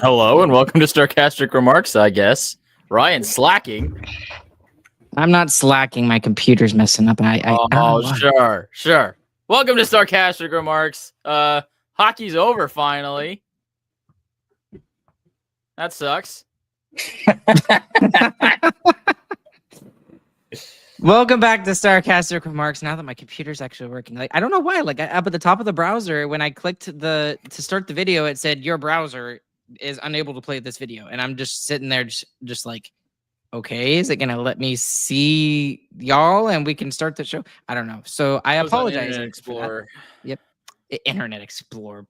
Hello and welcome to Starcastic Remarks, I guess. Ryan slacking. I'm not slacking. My computer's messing up. I don't know why. Sure. Welcome to Starcastic Remarks. Hockey's over finally. That sucks. Welcome back to Starcastic Remarks. Now that my computer's actually working, I don't know why. Up at the top of the browser, when I clicked to start the video, it said your browser is unable to play this video, and I'm just sitting there, just like, okay, is it gonna let me see y'all and we can start the show? I don't know. So I apologize. Internet Explorer. Yep, Internet Explorer.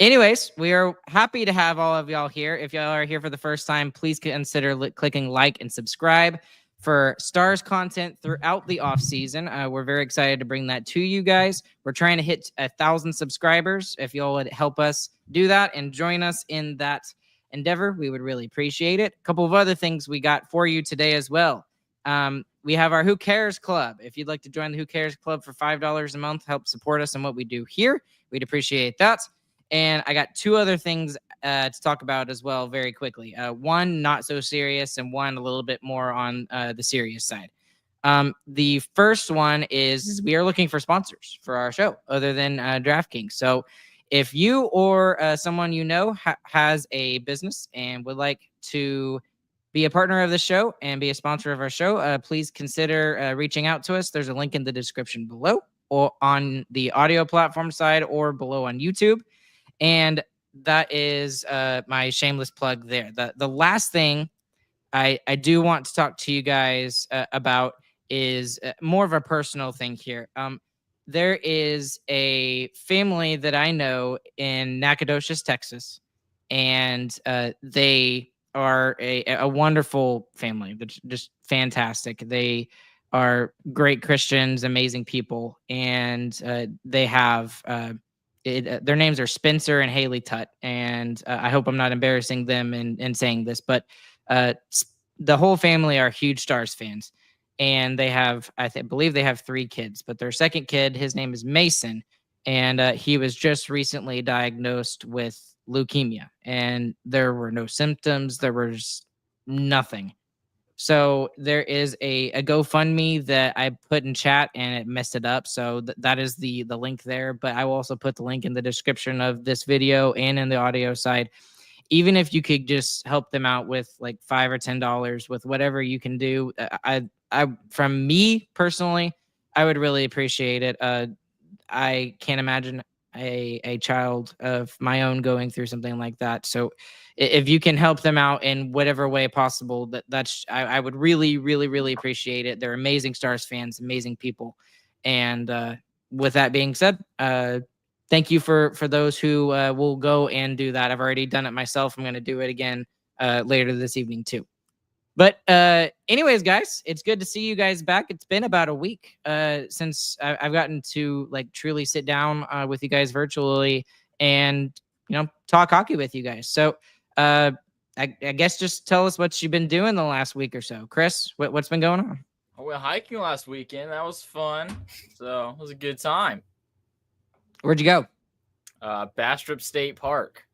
Anyways, we are happy to have all of y'all here. If y'all are here for the first time, please consider clicking like and subscribe for Stars content throughout the off season. We're very excited to bring that to you guys. We're trying to hit 1,000 subscribers. If y'all would help us do that and join us in that endeavor, we would really appreciate it. A couple of other things we got for you today as well. We have our Who Cares Club. If you'd like to join the Who Cares Club for $5 a month, help support us in what we do here, we'd appreciate that. And I got two other things to talk about as well very quickly. One not so serious and one a little bit more on the serious side. The first one is we are looking for sponsors for our show other than DraftKings. So if you or someone you know has a business and would like to be a partner of the show and be a sponsor of our show, please consider reaching out to us. There's a link in the description below or on the audio platform side or below on YouTube. And that is my shameless plug there. The last thing I do want to talk to you guys about is more of a personal thing here. There is a family that I know in Nacogdoches, Texas, and they are a wonderful family. They're just fantastic. They are great Christians, amazing people, and they have their names are Spencer and Haley Tutt, and I hope I'm not embarrassing them in saying this, but the whole family are huge Stars fans. And they have, believe they have 3 kids, but their second kid, his name is Mason, and he was just recently diagnosed with leukemia, and there were no symptoms. There was nothing. So there is a GoFundMe that I put in chat and it messed it up. So that is the link there, but I will also put the link in the description of this video and in the audio side. Even if you could just help them out with like $5 or $10 with whatever you can do. From me personally, I would really appreciate it. I can't imagine a child of my own going through something like that. So if you can help them out in whatever way possible, I would really, really, really appreciate it. They're amazing Stars fans, amazing people. And with that being said, thank you for those who will go and do that. I've already done it myself. I'm going to do it again later this evening too. But anyways, guys, it's good to see you guys back. It's been about a week since I've gotten to like truly sit down with you guys virtually and, talk hockey with you guys. So I guess just tell us what you've been doing the last week or so. Chris, what's been going on? I went hiking last weekend. That was fun. So it was a good time. Where'd you go? Bastrop State Park.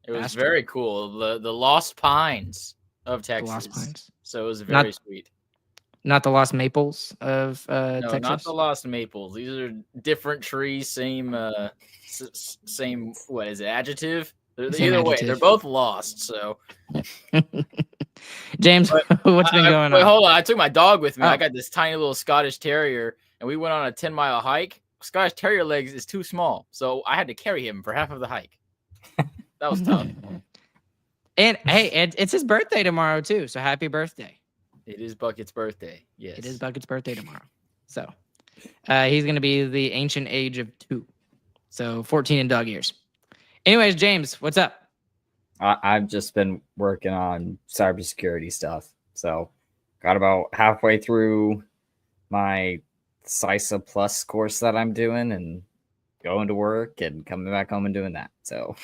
It was very cool. The Lost Pines of Texas. The Lost Pines. So it was very sweet. Not the Lost Maples of no, Texas? Not the Lost Maples. These are different trees, same, what is it, adjective? Either way, they're both lost, so. James, what's been going on? Hold on. I took my dog with me. I got this tiny little Scottish Terrier, and we went on a 10-mile hike. Scottish Terrier legs is too small, so I had to carry him for half of the hike. That was tough. And hey, it's his birthday tomorrow too, so happy birthday. It is Bucket's birthday. Yes. It is Bucket's birthday tomorrow. So he's going to be the ancient age of 2. So 14 in dog years. Anyways, James, what's up? I've just been working on cybersecurity stuff. So got about halfway through my CISA Plus course that I'm doing and going to work and coming back home and doing that. So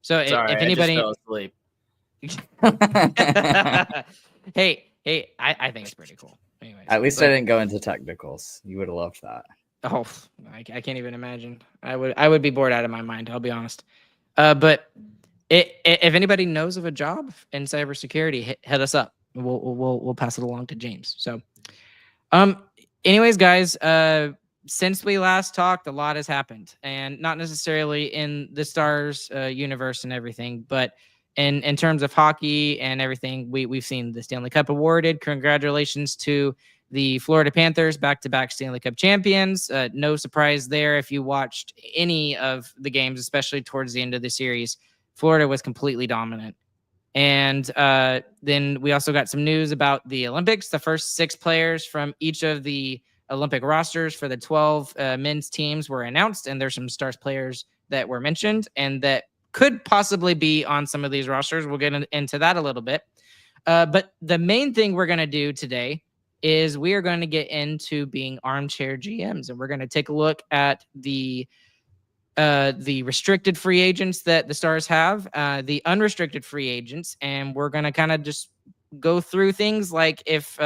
if anybody... I just fell asleep. Hey, I think it's pretty cool. Anyways, at least I didn't go into technicals. You would have loved that. Oh, I can't even imagine. I would be bored out of my mind. I'll be honest. But if anybody knows of a job in cybersecurity, hit us up. We'll pass it along to James. So, anyways, guys, since we last talked, a lot has happened, and not necessarily in the Stars universe and everything, but in terms of hockey and everything, we've seen the Stanley Cup awarded. Congratulations to the Florida Panthers, back-to-back Stanley Cup champions. No surprise there if you watched any of the games, especially towards the end of the series. Florida was completely dominant. And then we also got some news about the Olympics. The first 6 players from each of the Olympic rosters for the 12 men's teams were announced, and there's some Stars players that were mentioned and that could possibly be on some of these rosters. We'll get into that a little bit. But the main thing we're going to do today is we are going to get into being armchair GMs, and we're going to take a look at the restricted free agents that the Stars have, the unrestricted free agents, and we're going to kind of just go through things like if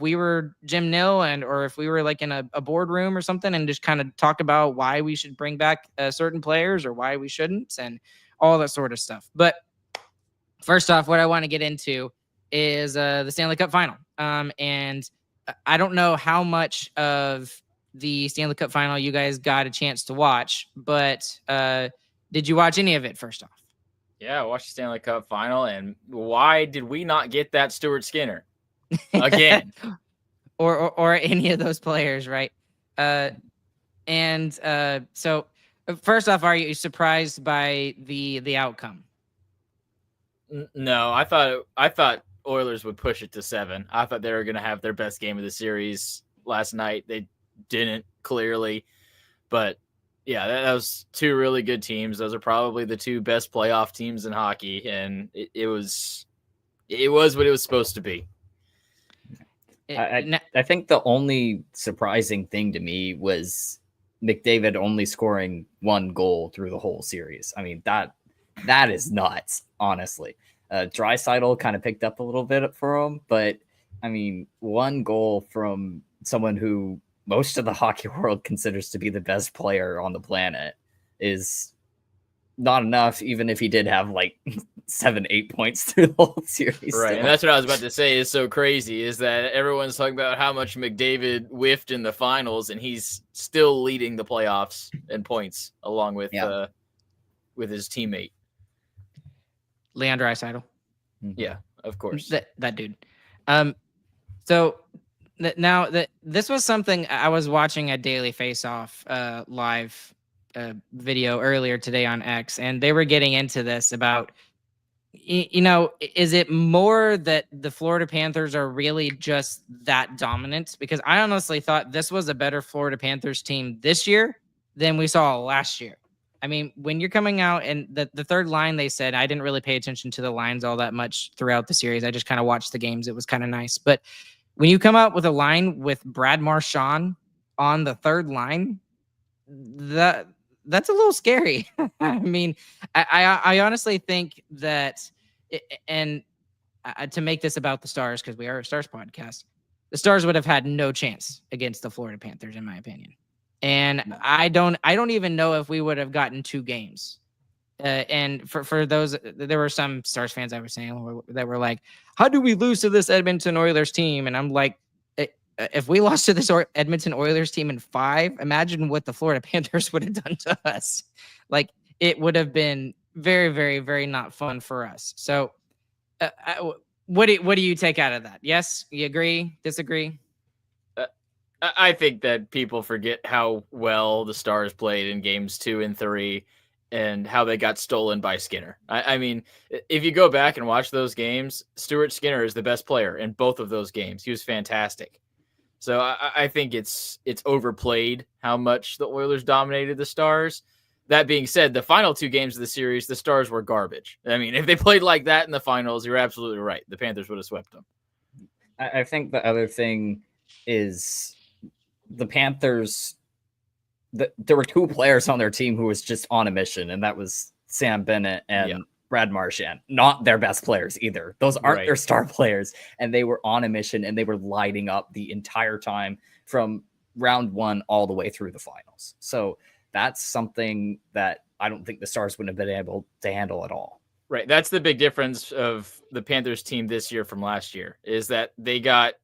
we were Jim Nill or if we were like in a boardroom or something, and just kind of talk about why we should bring back certain players or why we shouldn't, and all that sort of stuff. But first off, what I want to get into is the Stanley Cup final. And I don't know how much of the Stanley Cup final you guys got a chance to watch, but did you watch any of it first off? Yeah, I watched the Stanley Cup final, and why did we not get that Stuart Skinner again? or any of those players, right? So first off, are you surprised by the outcome? No, I thought Oilers would push it to 7. I thought they were going to have their best game of the series last night. They didn't, clearly, but yeah, that was 2 really good teams. Those are probably the 2 best playoff teams in hockey, and it was what it was supposed to be. I think the only surprising thing to me was McDavid only scoring 1 goal through the whole series. I mean, that is nuts, honestly. Draisaitl kind of picked up a little bit for him, but I mean, 1 goal from someone who most of the hockey world considers to be the best player on the planet is not enough, even if he did have like 7-8 points through the whole series. Right, and that's what I was about to say is so crazy, is that everyone's talking about how much McDavid whiffed in the finals, and he's still leading the playoffs in points along with his teammate. Leon Draisaitl. Yeah, of course. That dude. So now that this was something I was watching a Daily Face-Off live video earlier today on X, and they were getting into this about, is it more that the Florida Panthers are really just that dominant? Because I honestly thought this was a better Florida Panthers team this year than we saw last year. I mean, when you're coming out and the third line, they said, I didn't really pay attention to the lines all that much throughout the series. I just kind of watched the games. It was kind of nice. But when you come out with a line with Brad Marchand on the third line, that's a little scary. I mean, I honestly think that, to make this about the Stars, because we are a Stars podcast, the Stars would have had no chance against the Florida Panthers, in my opinion. And I don't even know if we would have gotten 2 games. And for those, there were some Stars fans I was saying that were like, how do we lose to this Edmonton Oilers team? And I'm like, if we lost to this Edmonton Oilers team in 5, imagine what the Florida Panthers would have done to us. Like, it would have been very, very, very not fun for us. So What do you take out of that? Yes, you agree? Disagree? I think that people forget how well the Stars played in games 2 and 3 and how they got stolen by Skinner. I mean, if you go back and watch those games, Stuart Skinner is the best player in both of those games. He was fantastic. So I think it's overplayed how much the Oilers dominated the Stars. That being said, the final 2 games of the series, the Stars were garbage. I mean, if they played like that in the finals, you're absolutely right. The Panthers would have swept them. I think the other thing is the Panthers, there were 2 players on their team who was just on a mission, and that was Sam Bennett and Brad Marchand. Not their best players either. Those aren't their star players, and they were on a mission, and they were lighting up the entire time from round 1 all the way through the finals. So that's something that I don't think the Stars wouldn't have been able to handle at all. Right. That's the big difference of the Panthers team this year from last year, is that they got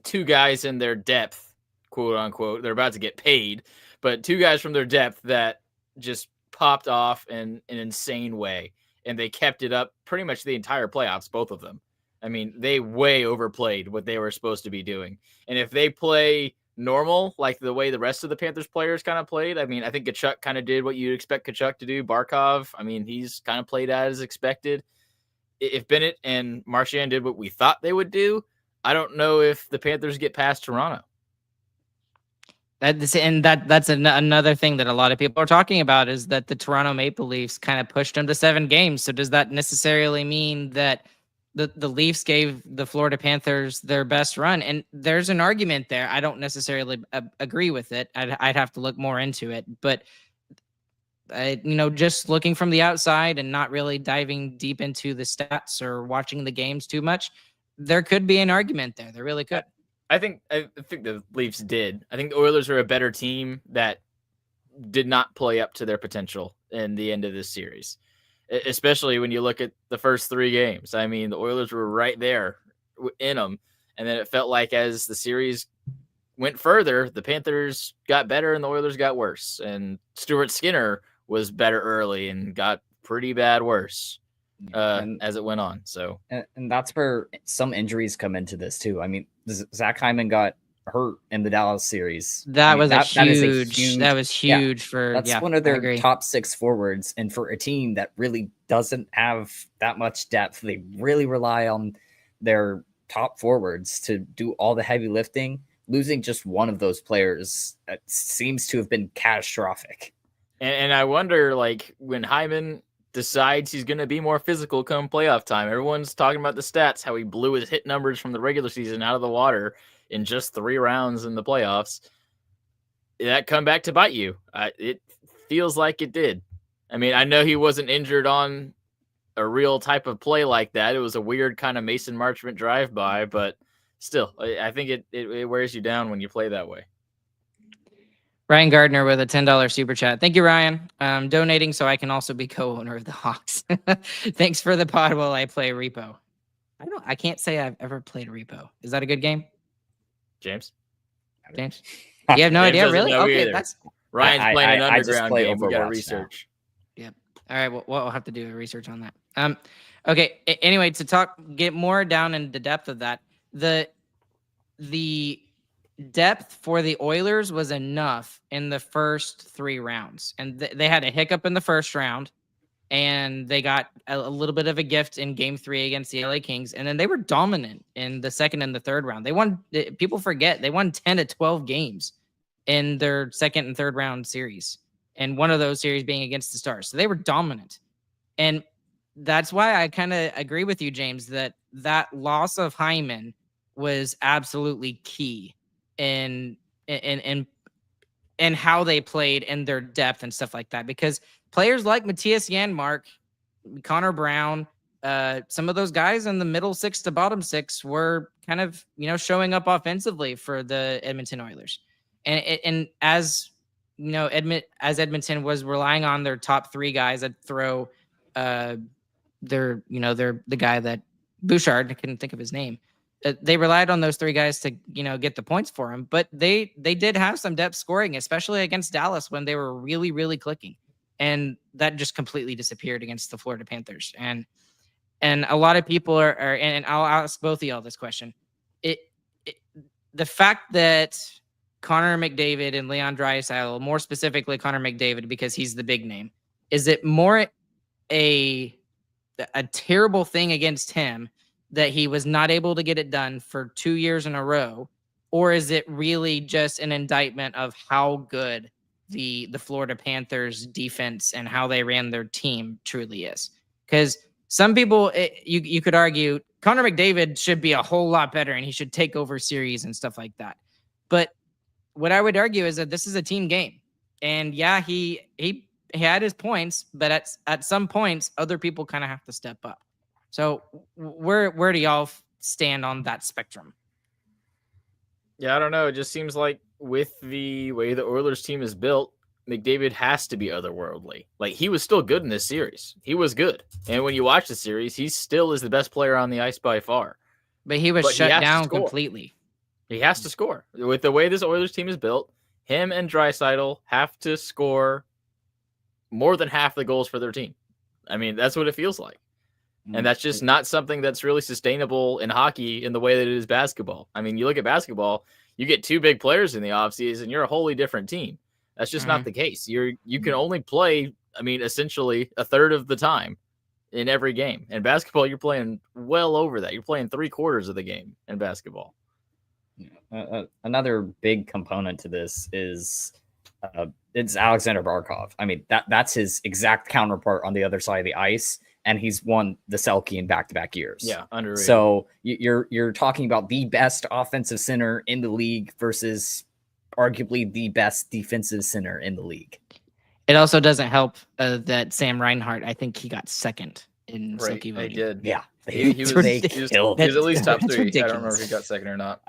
2 guys in their depth, quote unquote. They're about to get paid, but 2 guys from their depth that just popped off in an insane way. And they kept it up pretty much the entire playoffs, both of them. I mean, they way overplayed what they were supposed to be doing. And if they play normal, like the way the rest of the Panthers players kind of played, I mean, I think Tkachuk kind of did what you'd expect Tkachuk to do. Barkov, I mean, he's kind of played as expected. If Bennett and Marchand did what we thought they would do, I don't know if the Panthers get past Toronto. That's another thing that a lot of people are talking about, is that the Toronto Maple Leafs kind of pushed them to 7 games. So does that necessarily mean that the Leafs gave the Florida Panthers their best run? And there's an argument there. I don't necessarily agree with it. I'd have to look more into it. But, just looking from the outside and not really diving deep into the stats or watching the games too much, there could be an argument there. There really could. I think the Leafs did. I think the Oilers are a better team that did not play up to their potential in the end of this series, especially when you look at the first 3 games. I mean, the Oilers were right there in them, and then it felt like as the series went further, the Panthers got better and the Oilers got worse. And Stuart Skinner was better early and got pretty bad worse as it went on. So, and that's where some injuries come into this too. I mean, Zach Hyman got hurt in the Dallas series. That was huge for one of their top 6 forwards, and for a team that really doesn't have that much depth, they really rely on their top forwards to do all the heavy lifting. Losing just one of those players seems to have been catastrophic. And I wonder, like, when Hyman decides he's going to be more physical come playoff time, everyone's talking about the stats, how he blew his hit numbers from the regular season out of the water in just 3 rounds in the playoffs. Did that come back to bite you? It feels like it did. I mean, I know he wasn't injured on a real type of play like that. It was a weird kind of Mason Marchment drive-by, but still, I think it wears you down when you play that way. Ryan Gardner with a $10 super chat. Thank you, Ryan. Donating so I can also be co-owner of the Hawks. Thanks for the pod while I play Repo. I can't say I've ever played Repo. Is that a good game? James? You have no idea, really? Okay, either. Ryan's playing an underground game. We got to research. Now. Yep. All right. Well, we'll have to do research on that. Okay. Anyway, get more down into the depth of that. The depth for the Oilers was enough in the first 3 rounds, and they had a hiccup in the first round, and they got a little bit of a gift in game 3 against the LA Kings, and then they were dominant in the second and the third round. They won. People forget they won 10 to 12 games in their second and third round series, and one of those series being against the Stars. So they were dominant, and that's why I kind of agree with you, James, that loss of Hyman was absolutely key in how they played and their depth and stuff like that, because players like Matthias Janmark, Connor Brown, some of those guys in the middle 6 to bottom 6 were kind of, showing up offensively for the Edmonton Oilers. And as Edmonton was relying on their top 3 guys that throw they're the guy that Bouchard, I couldn't think of his name. They relied on those 3 guys to, get the points for him, but they did have some depth scoring, especially against Dallas when they were really, really clicking. And that just completely disappeared against the Florida Panthers. And And a lot of people are and I'll ask both of y'all this question. The fact that Connor McDavid and Leon Draisaitl, more specifically Connor McDavid, because he's the big name, is it more a terrible thing against him that he was not able to get it done for 2 years in a row, or is it really just an indictment of how good the Florida Panthers defense and how they ran their team truly is? Because some people, you could argue Connor McDavid should be a whole lot better and he should take over series and stuff like that. But what I would argue is that this is a team game. And yeah, he had his points, but at some points, other people kind of have to step up. So where do y'all stand on that spectrum? Yeah, I don't know. It just seems like with the way the Oilers team is built, McDavid has to be otherworldly. Like, he was still good in this series. He was good. And when you watch the series, he still is the best player on the ice by far. But he was shut down completely. He has to score. With the way this Oilers team is built, him and Draisaitl have to score more than half the goals for their team. I mean, that's what it feels like. And that's just not something that's really sustainable in hockey in the way that it is basketball. I mean, you look at basketball, you get two big players in the offseason, you're a wholly different team. That's just not the case. You can only play, I mean, essentially a third of the time in every game. In basketball, you're playing well over that. You're playing 3/4 of the game in basketball. Another big component to this is it's Alexander Barkov. I mean, that's his exact counterpart on the other side of the ice, and he's won the Selke in back-to-back years. Yeah, underrated. So you're talking about the best offensive center in the league versus arguably the best defensive center in the league. It also doesn't help that Sam Reinhart, I think he got second in Selke voting. He did. Yeah, he was at least top 3. I don't remember if he got second or not.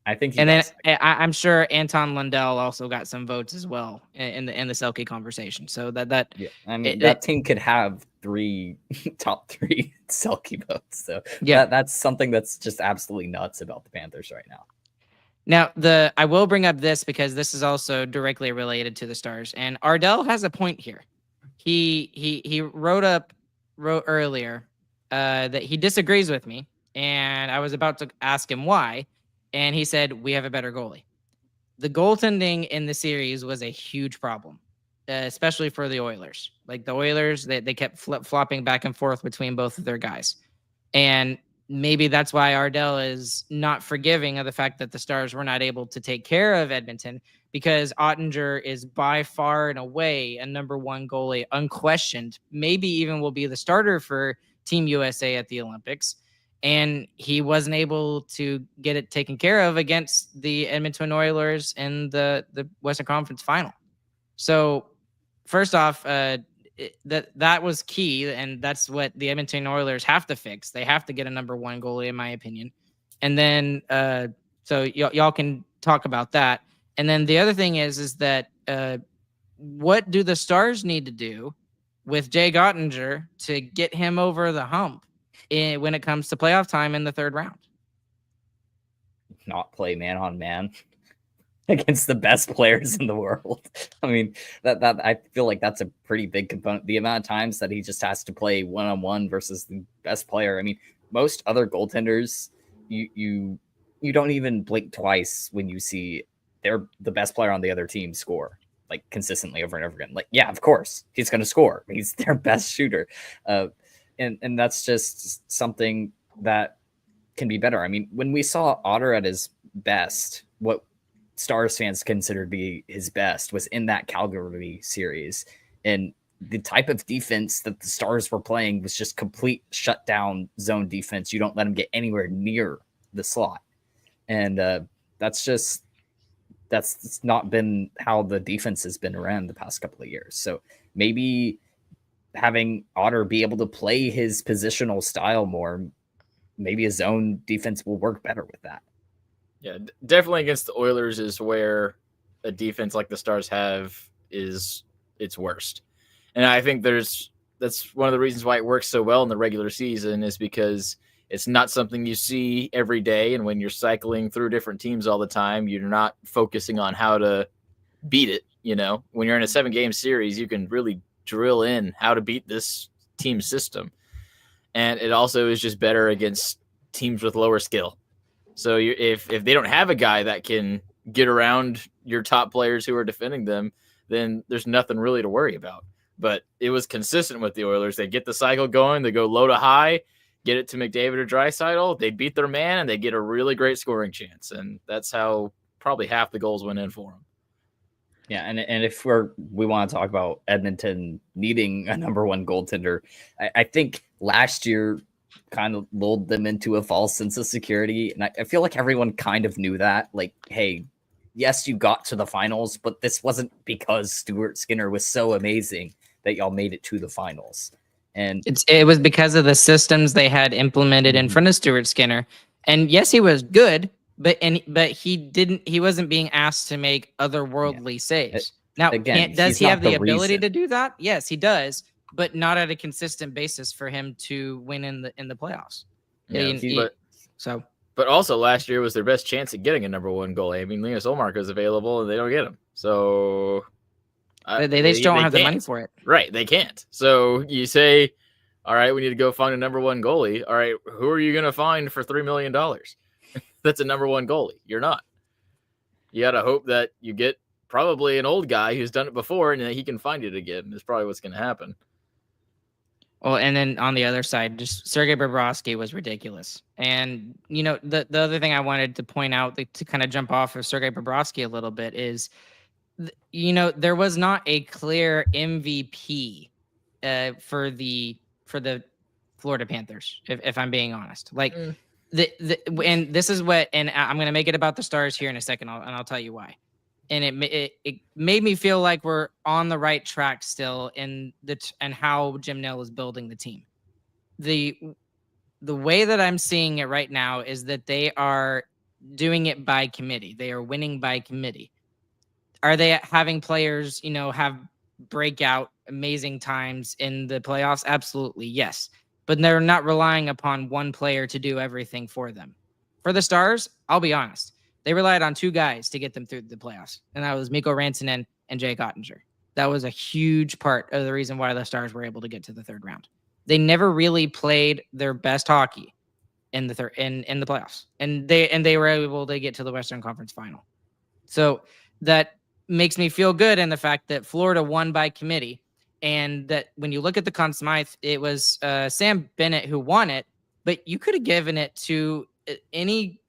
I think he and then I'm sure Anton Lundell also got some votes as well in the Selke conversation. So that yeah, I mean that team could have 3 top 3 Selke votes. So yeah, that's something that's just absolutely nuts about the Panthers right now. Now I will bring up this because this is also directly related to the Stars, and Ardell has a point here. He wrote earlier that he disagrees with me, and I was about to ask him why. And he said, we have a better goalie. The goaltending in the series was a huge problem, especially for the Oilers. Like the Oilers, they kept flip-flopping back and forth between both of their guys. And maybe that's why Ardell is not forgiving of the fact that the Stars were not able to take care of Edmonton, because Ottinger is by far and away a number 1 goalie, unquestioned, maybe even will be the starter for Team USA at the Olympics. And he wasn't able to get it taken care of against the Edmonton Oilers in the Western Conference Final. So first off, that was key, and that's what the Edmonton Oilers have to fix. They have to get a number 1 goalie, in my opinion. And then so y'all can talk about that. And then the other thing is that what do the Stars need to do with Jake Ottinger to get him over the hump when it comes to playoff time in the 3rd round? Not play man-on-man against the best players in the world. I mean, that I feel like that's a pretty big component. The amount of times that he just has to play one-on-one versus the best player. I mean, most other goaltenders, you don't even blink twice when you see they're the best player on the other team score, like consistently over and over again. Like, yeah, of course he's going to score. He's their best shooter. And that's just something that can be better. I mean, when we saw Otter at his best, what Stars fans considered to be his best was in that Calgary series. And the type of defense that the Stars were playing was just complete shutdown zone defense. You don't let him get anywhere near the slot. And that's not been how the defense has been ran the past couple of years. So maybe having Otter be able to play his positional style more, maybe his zone defense will work better with that. Yeah, definitely against the Oilers is where a defense like the Stars have is its worst. And I think that's one of the reasons why it works so well in the regular season, is because it's not something you see every day. And when you're cycling through different teams all the time, you're not focusing on how to beat it. You know, when you're in a 7-game series, you can really drill in how to beat this team system. and it also is just better against teams with lower skill. So if they don't have a guy that can get around your top players who are defending them, then there's nothing really to worry about. But it was consistent with the Oilers. They get the cycle going. They go low to high, get it to McDavid or Draisaitl. They beat their man, and they get a really great scoring chance. And that's how probably half the goals went in for them. Yeah, and if we want to talk about Edmonton needing a number one goaltender, I think last year kind of lulled them into a false sense of security. And I feel like everyone kind of knew that. Like, hey, yes, you got to the finals, but this wasn't because Stuart Skinner was so amazing that y'all made it to the finals. And it was because of the systems they had implemented in front of Stuart Skinner. And yes, he was good, but he wasn't being asked to make otherworldly saves. Now, again, does he have the ability to do that? Yes, he does, but not at a consistent basis for him to win in the playoffs. Yeah, but also last year was their best chance at getting a number one goalie. I mean, Linus Ullmark is available and they don't get him. So they just don't have the money for it. Right. They can't. So you say, all right, we need to go find a number one goalie. All right, who are you going to find for $3 million? That's a number one goalie. You're not. You got to hope that you get probably an old guy who's done it before and that he can find it again. Is probably what's going to happen. Well, and then on the other side, just Sergei Bobrovsky was ridiculous. And, the other thing I wanted to point out to kind of jump off of Sergei Bobrovsky a little bit is, there was not a clear MVP for the Florida Panthers, if I'm being honest. Like, and this is what, and I'm going to make it about the Stars here in a second, and I'll tell you why. And it made me feel like we're on the right track still and how Jim Nill is building the team. The way that I'm seeing it right now is that they are doing it by committee. They are winning by committee. Are they having players, have breakout amazing times in the playoffs? Absolutely, yes. But they're not relying upon one player to do everything for them. For the Stars, I'll be honest. They relied on two guys to get them through the playoffs, and that was Mikko Rantanen and Jake Ottinger. That was a huge part of the reason why the Stars were able to get to the third round. They never really played their best hockey in the in the playoffs, and they were able to get to the Western Conference Final. So that makes me feel good in the fact that Florida won by committee, and that when you look at the Conn Smythe, it was Sam Bennett who won it, but you could have given it to any.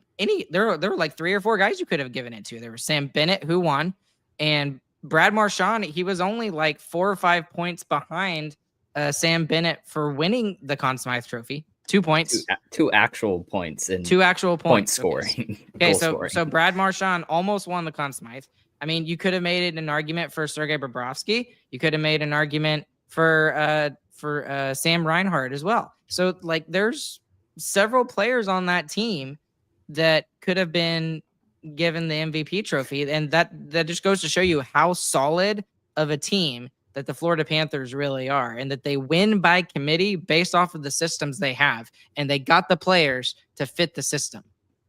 There were like 3 or 4 guys you could have given it to. There was Sam Bennett who won, and Brad Marchand. He was only like 4 or 5 points behind Sam Bennett for winning the Conn Smythe Trophy. 2 points, two actual points, and 2 actual points scoring. Okay, so Brad Marchand almost won the Conn Smythe. I mean, you could have made an argument for Sergei Bobrovsky. You could have made an argument for Sam Reinhart as well. So like, there's several players on that team that could have been given the MVP trophy. And that just goes to show you how solid of a team that the Florida Panthers really are, and that they win by committee based off of the systems they have. And they got the players to fit the system.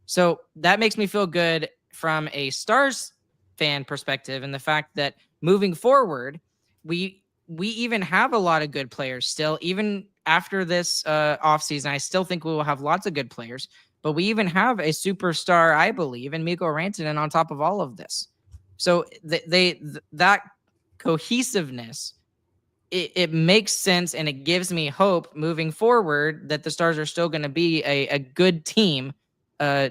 So that makes me feel good from a Stars fan perspective. And the fact that moving forward, we even have a lot of good players still, even after this offseason. I still think we will have lots of good players. But we even have a superstar, I believe, in Mikko Rantanen on top of all of this. So that cohesiveness, it makes sense, and it gives me hope moving forward that the Stars are still going to be a good team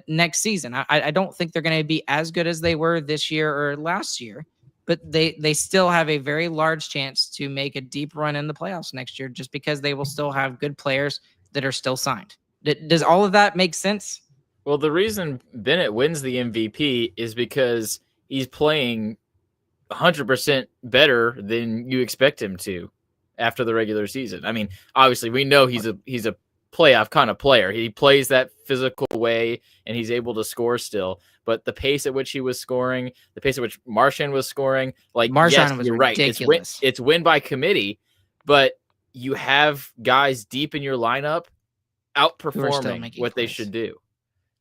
next season. I don't think they're going to be as good as they were this year or last year, but they still have a very large chance to make a deep run in the playoffs next year, just because they will still have good players that are still signed. Does all of that make sense? Well, the reason Bennett wins the MVP is because he's playing 100% better than you expect him to after the regular season. I mean, obviously, we know he's a playoff kind of player. He plays that physical way, and he's able to score still. But the pace at which he was scoring, the pace at which Marchand was scoring, like, Marchand yes, was you're ridiculous. Right. It's win by committee, but you have guys deep in your lineup outperforming what they should do.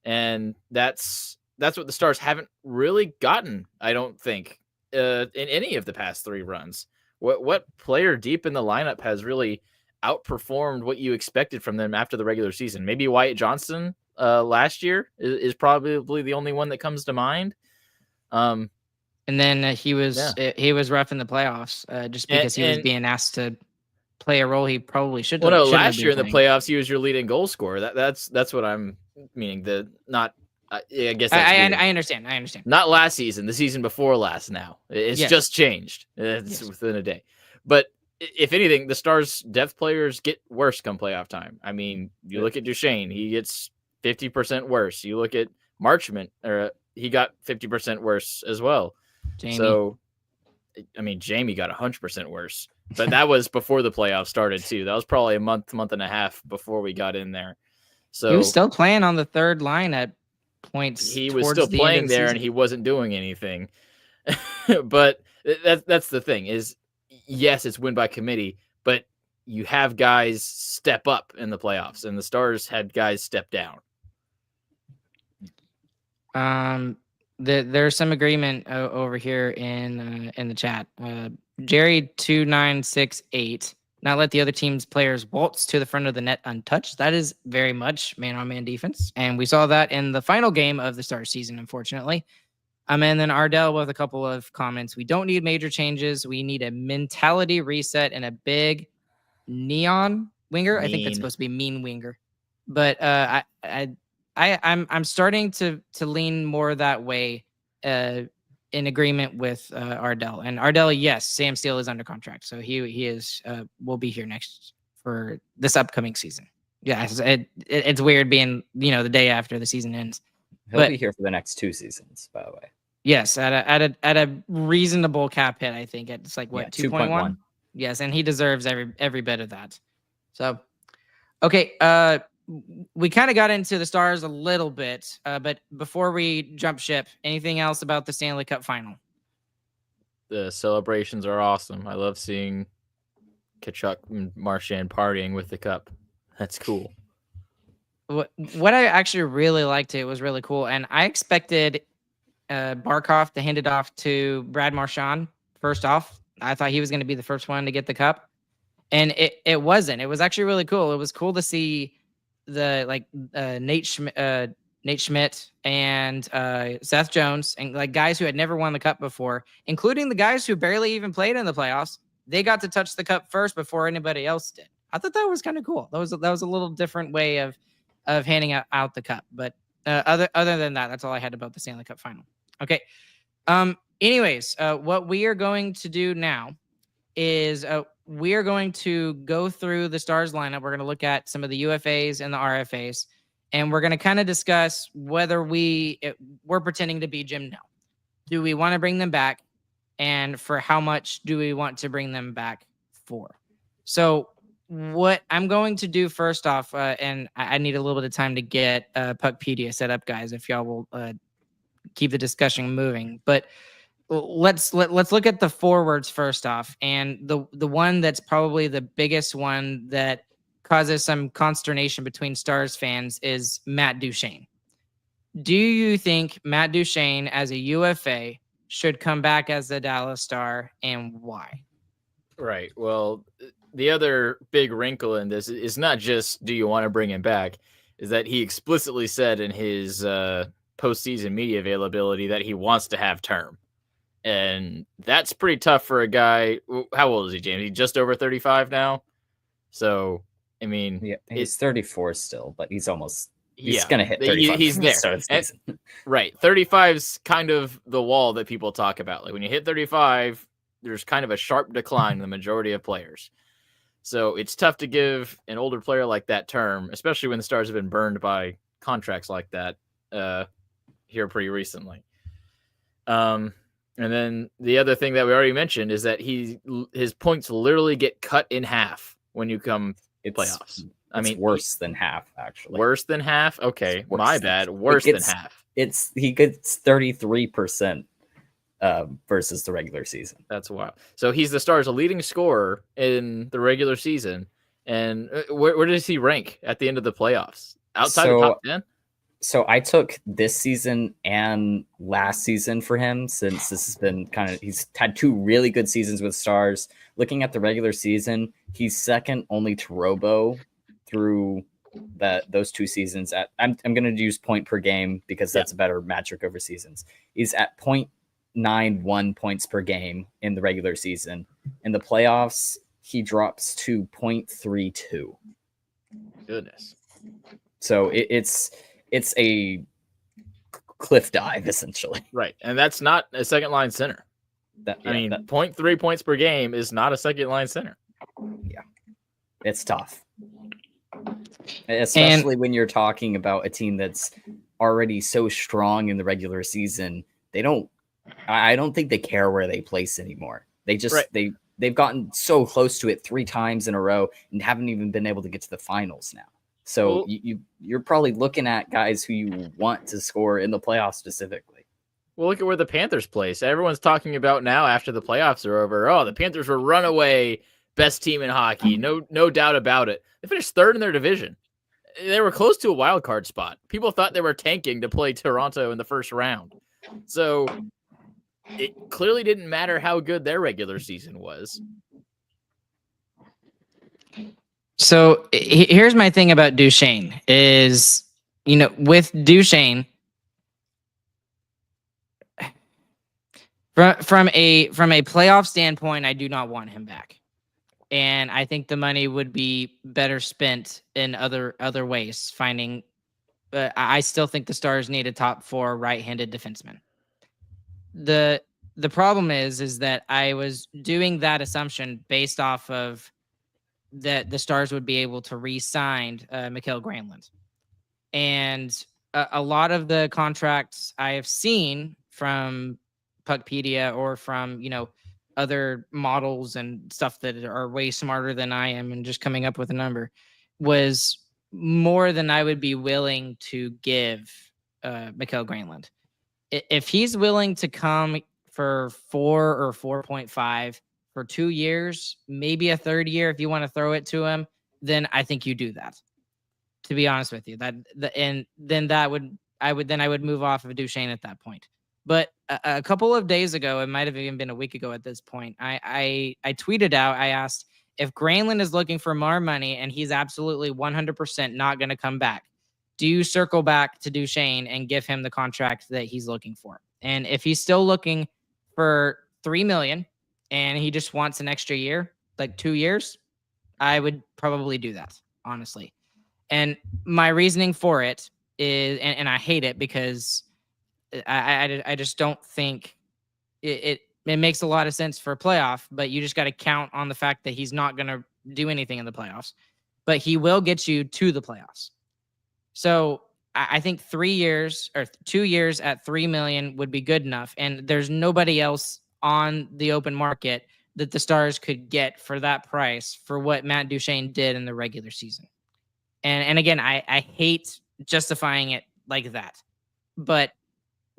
And that's what the Stars haven't really gotten, I don't think, in any of the past 3 runs. What player deep in the lineup has really outperformed what you expected from them after the regular season. Maybe Wyatt Johnston last year is probably the only one that comes to mind. And then he was rough in the playoffs just because he was being asked to play a role he probably should. Well, no, last year in the playoffs he was your leading goal scorer. That's what I'm meaning. I guess I understand. Not last season, the season before last. Now it's just changed. It's within a day. But if anything, the Stars' depth players get worse come playoff time. I mean, you look at Duchene, he gets 50% worse. You look at Marchment, he got 50% worse as well. Jamie. So, I mean, Jamie got 100% worse. But that was before the playoffs started too. That was probably a month and a half before we got in there. So he was still playing on the third line at points. He was still playing there, and he wasn't doing anything. But that's the thing is, yes, it's win by committee, but you have guys step up in the playoffs, and the Stars had guys step down. There's some agreement over here in the chat. Jerry 2968, not let the other team's players waltz to the front of the net untouched. That is very much man-on-man defense, and we saw that in the final game of the Stars season, unfortunately. And then Ardell with a couple of comments. We don't need major changes. We need a mentality reset and a big neon winger. I think that's supposed to be mean winger, but I'm starting to lean more that way. In agreement with Ardell. And Ardell, yes, Sam Steele is under contract, so he is will be here next for this upcoming season. Yeah, it's weird being the day after the season ends. He'll be here for the next 2 seasons, by the way. Yes, at a reasonable cap hit, I think it's like what 2.1. Yes, and he deserves every bit of that. So, okay, we kind of got into the Stars a little bit, but before we jump ship, anything else about the Stanley Cup final? The celebrations are awesome. I love seeing Tkachuk and Marchand partying with the cup. That's cool. What I actually really liked, it was really cool, and I expected Barkov to hand it off to Brad Marchand first off. I thought he was going to be the first one to get the cup, and it wasn't. It was actually really cool. It was cool to see the Nate Schmidt and Seth Jones and like guys who had never won the cup before, including the guys who barely even played in the playoffs. They got to touch the cup first before anybody else did. I thought that was kind of cool. That was a little different way of handing out the cup. But other than that, that's all I had about the Stanley Cup final. Okay. Anyways, what we are going to do now is we are going to go through the Stars lineup. We're going to look at some of the UFAs and the RFAs, and we're going to kind of discuss whether we're pretending to be Jim Nell. Do we want to bring them back? And for how much do we want to bring them back for? So what I'm going to do first off, and I need a little bit of time to get Puckpedia set up, guys, if y'all will keep the discussion moving. But let's look at the forwards first off, and the one that's probably the biggest one that causes some consternation between Stars fans is Matt Duchene. Do you think Matt Duchene as a UFA should come back as the Dallas Star, and why? Right. Well, the other big wrinkle in this is not just do you want to bring him back, is that he explicitly said in his postseason media availability that he wants to have term. And that's pretty tough for a guy. How old is he, James? He's just over 35 now. So, I mean, yeah, he's 34 still, but he's going to hit 35. He's there. Right. 35's kind of the wall that people talk about. Like when you hit 35, there's kind of a sharp decline in the majority of players. So it's tough to give an older player like that term, especially when the Stars have been burned by contracts like that here pretty recently. And then the other thing that we already mentioned is that his points literally get cut in half when you come playoffs. I mean, worse than half, actually. Worse than half? Okay, my bad. Worse than half. He gets 33% versus the regular season. That's wild. So he's the Stars' leading scorer in the regular season. And where does he rank at the end of the playoffs? Outside the top 10? So I took this season and last season for him, since this has been he's had 2 really good seasons with Stars. Looking at the regular season, he's second only to Robo through those 2 seasons. I'm going to use point per game because that's a better metric over seasons. He's at 0.91 points per game in the regular season. In the playoffs, he drops to 0.32. Goodness. So it's a cliff dive, essentially. Right. And that's not a second line center. I mean, 0.3 points per game is not a second line center. Yeah. It's tough. Especially when you're talking about a team that's already so strong in the regular season. I don't think they care where they place anymore. They just, they've gotten so close to it 3 times in a row and haven't even been able to get to the finals now. So you're probably looking at guys who you want to score in the playoffs specifically. Well, look at where the Panthers place. Everyone's talking about now after the playoffs are over. Oh, the Panthers were runaway best team in hockey. No doubt about it. They finished 3rd in their division. They were close to a wild card spot. People thought they were tanking to play Toronto in the first round. So it clearly didn't matter how good their regular season was. So here's my thing about Duchene is, with Duchene, from a playoff standpoint, I do not want him back. And I think the money would be better spent in other ways. I still think the Stars need a top 4 right-handed defenseman. The problem is that I was doing that assumption based off of that the Stars would be able to re-sign Mikael Granlund. And a lot of the contracts I have seen from Puckpedia or from, other models and stuff that are way smarter than I am and just coming up with a number was more than I would be willing to give Mikael Granlund. If he's willing to come for 4 or 4.5 for 2 years, maybe a third year, if you want to throw it to him, then I think you do that. To be honest with you, I would move off of Duchene at that point. But a couple of days ago, it might have even been a week ago at this point, I tweeted out, I asked, if Granlund is looking for more money and he's absolutely 100% not going to come back, do you circle back to Duchene and give him the contract that he's looking for? And if he's still looking for $3 million and he just wants an extra year, like 2 years, I would probably do that, honestly. And my reasoning for it is, and I hate it because I just don't think it makes a lot of sense for a playoff, but you just got to count on the fact that he's not going to do anything in the playoffs, but he will get you to the playoffs. So I think 3 years or 2 years at $3 million would be good enough. And there's nobody else on the open market that the Stars could get for that price for what Matt Duchene did in the regular season. And again, I hate justifying it like that, but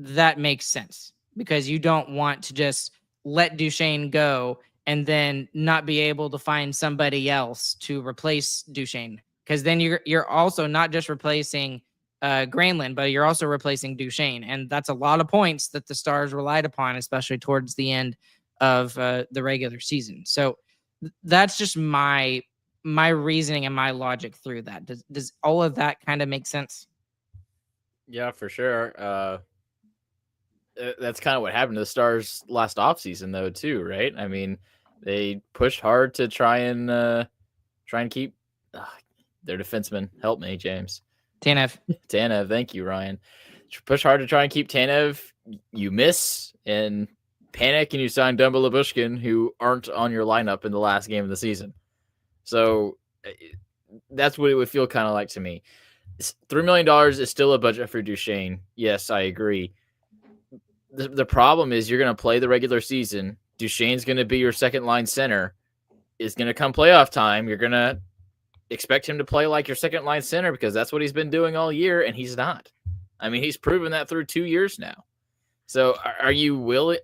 that makes sense because you don't want to just let Duchene go and then not be able to find somebody else to replace Duchene. Because then you're also not just replacing Granlund, but you're also replacing Duchene. And that's a lot of points that the Stars relied upon, especially towards the end of the regular season. So that's just my reasoning and my logic through that. Does all of that kind of make sense? Yeah, for sure. That's kind of what happened to the Stars last offseason, though, too, right? I mean, they pushed hard to try and keep their defenseman. Help me, James. Tanev. Thank you, Ryan. Push hard to try and keep Tanev. You miss and panic, and you sign Dumba Labushkin, who aren't on your lineup in the last game of the season. So that's what it would feel kind of like to me. $3 million is still a budget for Duchene. Yes, I agree. The problem is you're going to play the regular season. Duchene's going to be your second line center. It's going to come playoff time. You're going to expect him to play like your second line center because that's what he's been doing all year, and he's not. I mean, he's proven that through 2 years now. So are you willing?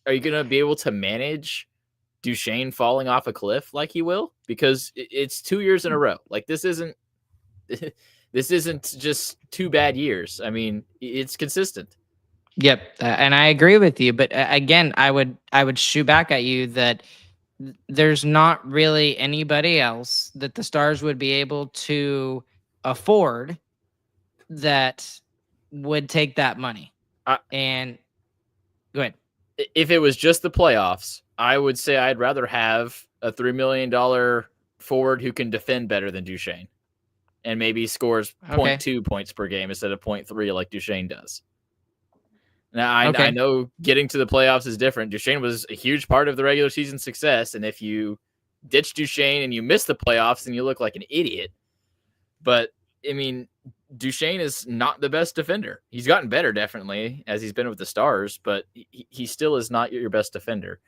Are you going to be able to manage Duchene falling off a cliff like he will? Because it's 2 years in a row. Like this isn't this isn't just 2 bad years. I mean, it's consistent. Yep, and I agree with you. But again, I would shoot back at you that there's not really anybody else that the Stars would be able to afford that would take that money. And go ahead. If it was just the playoffs, I would say I'd rather have a $3 million forward who can defend better than Duchene and maybe scores 0.2 points per game instead of 0.3 like Duchene does. Now, I know getting to the playoffs is different. Duchene was a huge part of the regular season success, and if you ditch Duchene and you miss the playoffs, then you look like an idiot. But, I mean, Duchene is not the best defender. He's gotten better, definitely, as he's been with the Stars, but he still is not your best defender.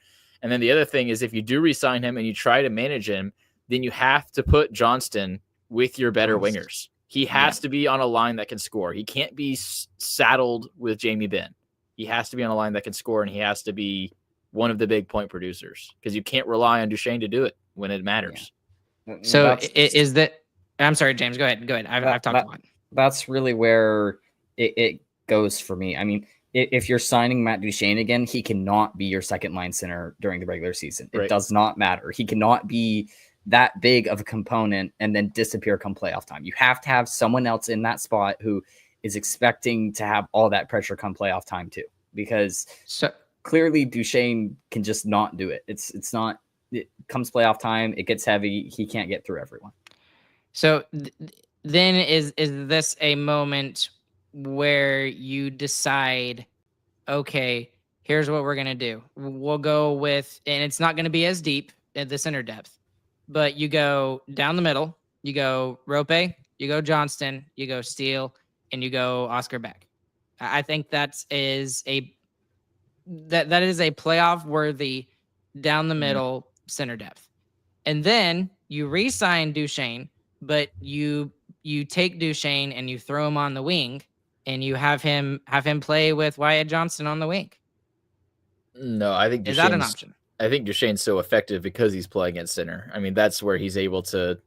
And then the other thing is if you do re-sign him and you try to manage him, then you have to put Johnston with your better wingers. He has to be on a line that can score. He can't be saddled with Jamie Benn. He has to be on a line that can score, and he has to be one of the big point producers because you can't rely on Duchene to do it when it matters. Yeah. So is that – I'm sorry, James. Go ahead. I've talked a lot. That's really where it goes for me. I mean, if you're signing Matt Duchene again, he cannot be your second line center during the regular season. It does not matter. He cannot be that big of a component and then disappear come playoff time. You have to have someone else in that spot who is expecting to have all that pressure come playoff time too, because clearly Duchene can just not do it. It's not, it comes playoff time, it gets heavy. He can't get through everyone. So then is this a moment where you decide, okay, here's what we're going to do. We'll go with, and it's not going to be as deep at the center depth, but you go down the middle, you go Rope, you go Johnston, you go Steele, and you go Oscar Beck. I think that is a playoff worthy down the middle center depth. And then you re-sign Duchene, but you take Duchene and you throw him on the wing and you have him play with Wyatt Johnston on the wing. No, I think is that an option? I think Duchene's so effective because he's playing at center. I mean, that's where he's able to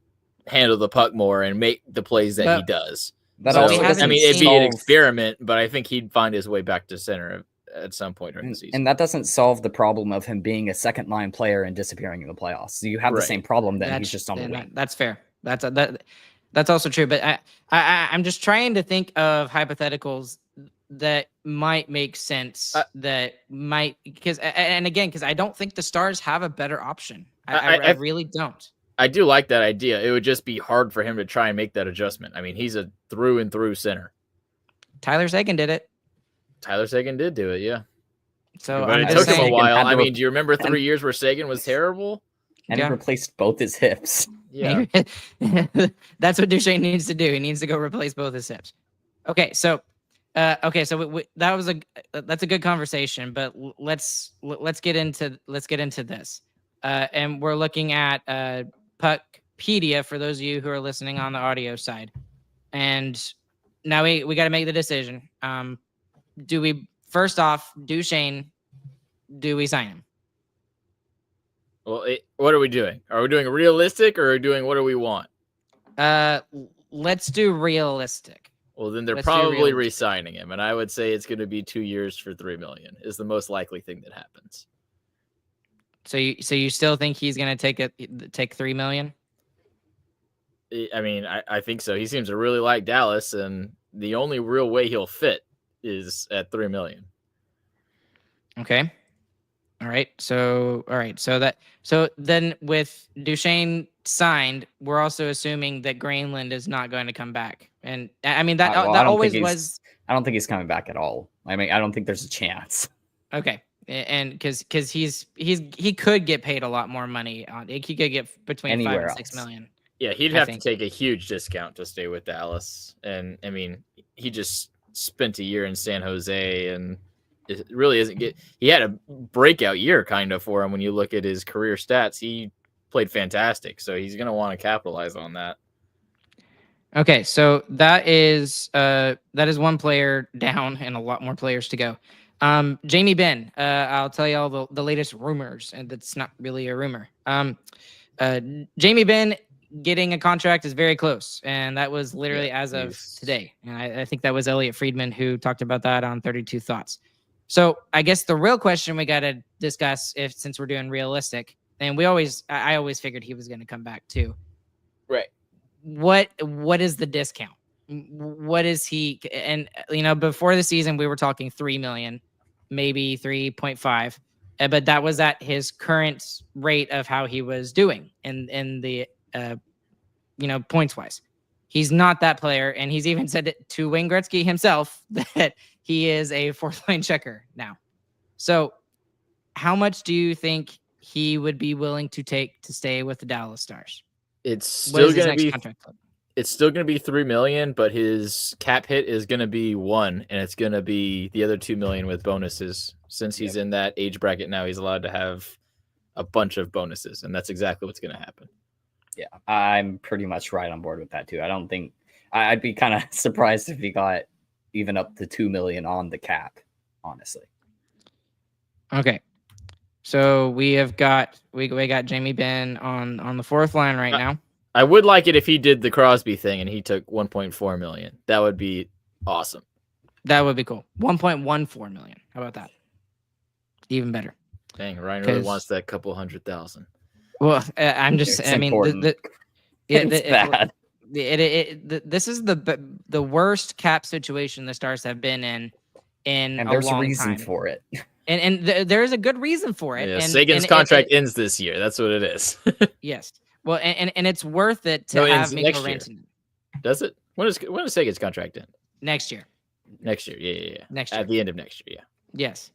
handle the puck more and make the plays that he does. It'd be an experiment, but I think he'd find his way back to center at some point during the season. And that doesn't solve the problem of him being a second line player and disappearing in the playoffs. So you have the same problem that he's just on the wing. That's fair. That's also true. But I'm just trying to think of hypotheticals that might make sense. Because I don't think the Stars have a better option. I really don't. I do like that idea. It would just be hard for him to try and make that adjustment. I mean, he's a through and through center. Tyler Seguin did it. Tyler Seguin did do it, yeah. So but it took him a while. I mean, do you remember 3 years where Seguin was terrible? And he replaced both his hips. Yeah. That's what Duchene needs to do. He needs to go replace both his hips. Okay, so that's a good conversation, but let's get into this. And we're looking at Puckpedia for those of you who are listening on the audio side. And now we got to make the decision. Do we, first off, Duchene, do we sign him? Well, what are we doing? Are we doing realistic or are we doing what do we want? Let's do realistic. Well, then they're probably re-signing him, and I would say it's going to be 2 years for $3 million is the most likely thing that happens. So you still think he's going to take $3 million? I mean, I think so. He seems to really like Dallas, and the only real way he'll fit is at $3 million. Okay. All right. So then with Duchene signed, we're also assuming that Granlund is not going to come back. And I mean, that always was. I don't think he's coming back at all. I mean, I don't think there's a chance. Okay. And because he could get paid a lot more money on it. He could get between $5 and $6 million. Yeah, he'd have to take a huge discount to stay with Dallas. And I mean, he just spent a year in San Jose, and it really isn't good. He had a breakout year kind of for him. When you look at his career stats, he played fantastic. So he's going to want to capitalize on that. Okay, so that is one player down and a lot more players to go. Jamie Benn, I'll tell you all the latest rumors, and that's not really a rumor. Jamie Benn getting a contract is very close, and that was literally as of today. And I think that was Elliot Friedman who talked about that on 32 Thoughts. So I guess the real question we got to discuss, since we're doing realistic, and I always figured he was going to come back too. Right. What is the discount? What is he? And before the season we were talking 3 million, maybe 3.5, but that was at his current rate of how he was doing in the points wise. He's not that player, and he's even said it to Wayne Gretzky himself that he is a fourth line checker now. So how much do you think he would be willing to take to stay with the Dallas Stars? It's still going to be 3 million, but his cap hit is going to be 1, and it's going to be the other 2 million with bonuses. Since he's in that age bracket now, he's allowed to have a bunch of bonuses, and that's exactly what's going to happen. Yeah, I'm pretty much right on board with that too. I don't think I'd be kind of surprised if he got even up to 2 million on the cap, honestly. Okay. So we got Jamie Benn on the fourth line right now. I would like it if he did the Crosby thing and he took 1.4 million. That would be awesome. That would be cool. 1.14 million. How about that? Even better. Dang, Ryan really wants that couple 100,000. Well, I'm just. It's I mean, it's bad. This is the worst cap situation the Stars have been in and a there's long a reason time. for it. And there is a good reason for it. Yeah, and Sagan's contract ends this year. That's what it is. Yes. Well, and it's worth it to have Mikko Rantanen. Does it? When does Sagan's contract end? Next year. Next year, yeah. Next year. At the end of next year, yeah. Yes.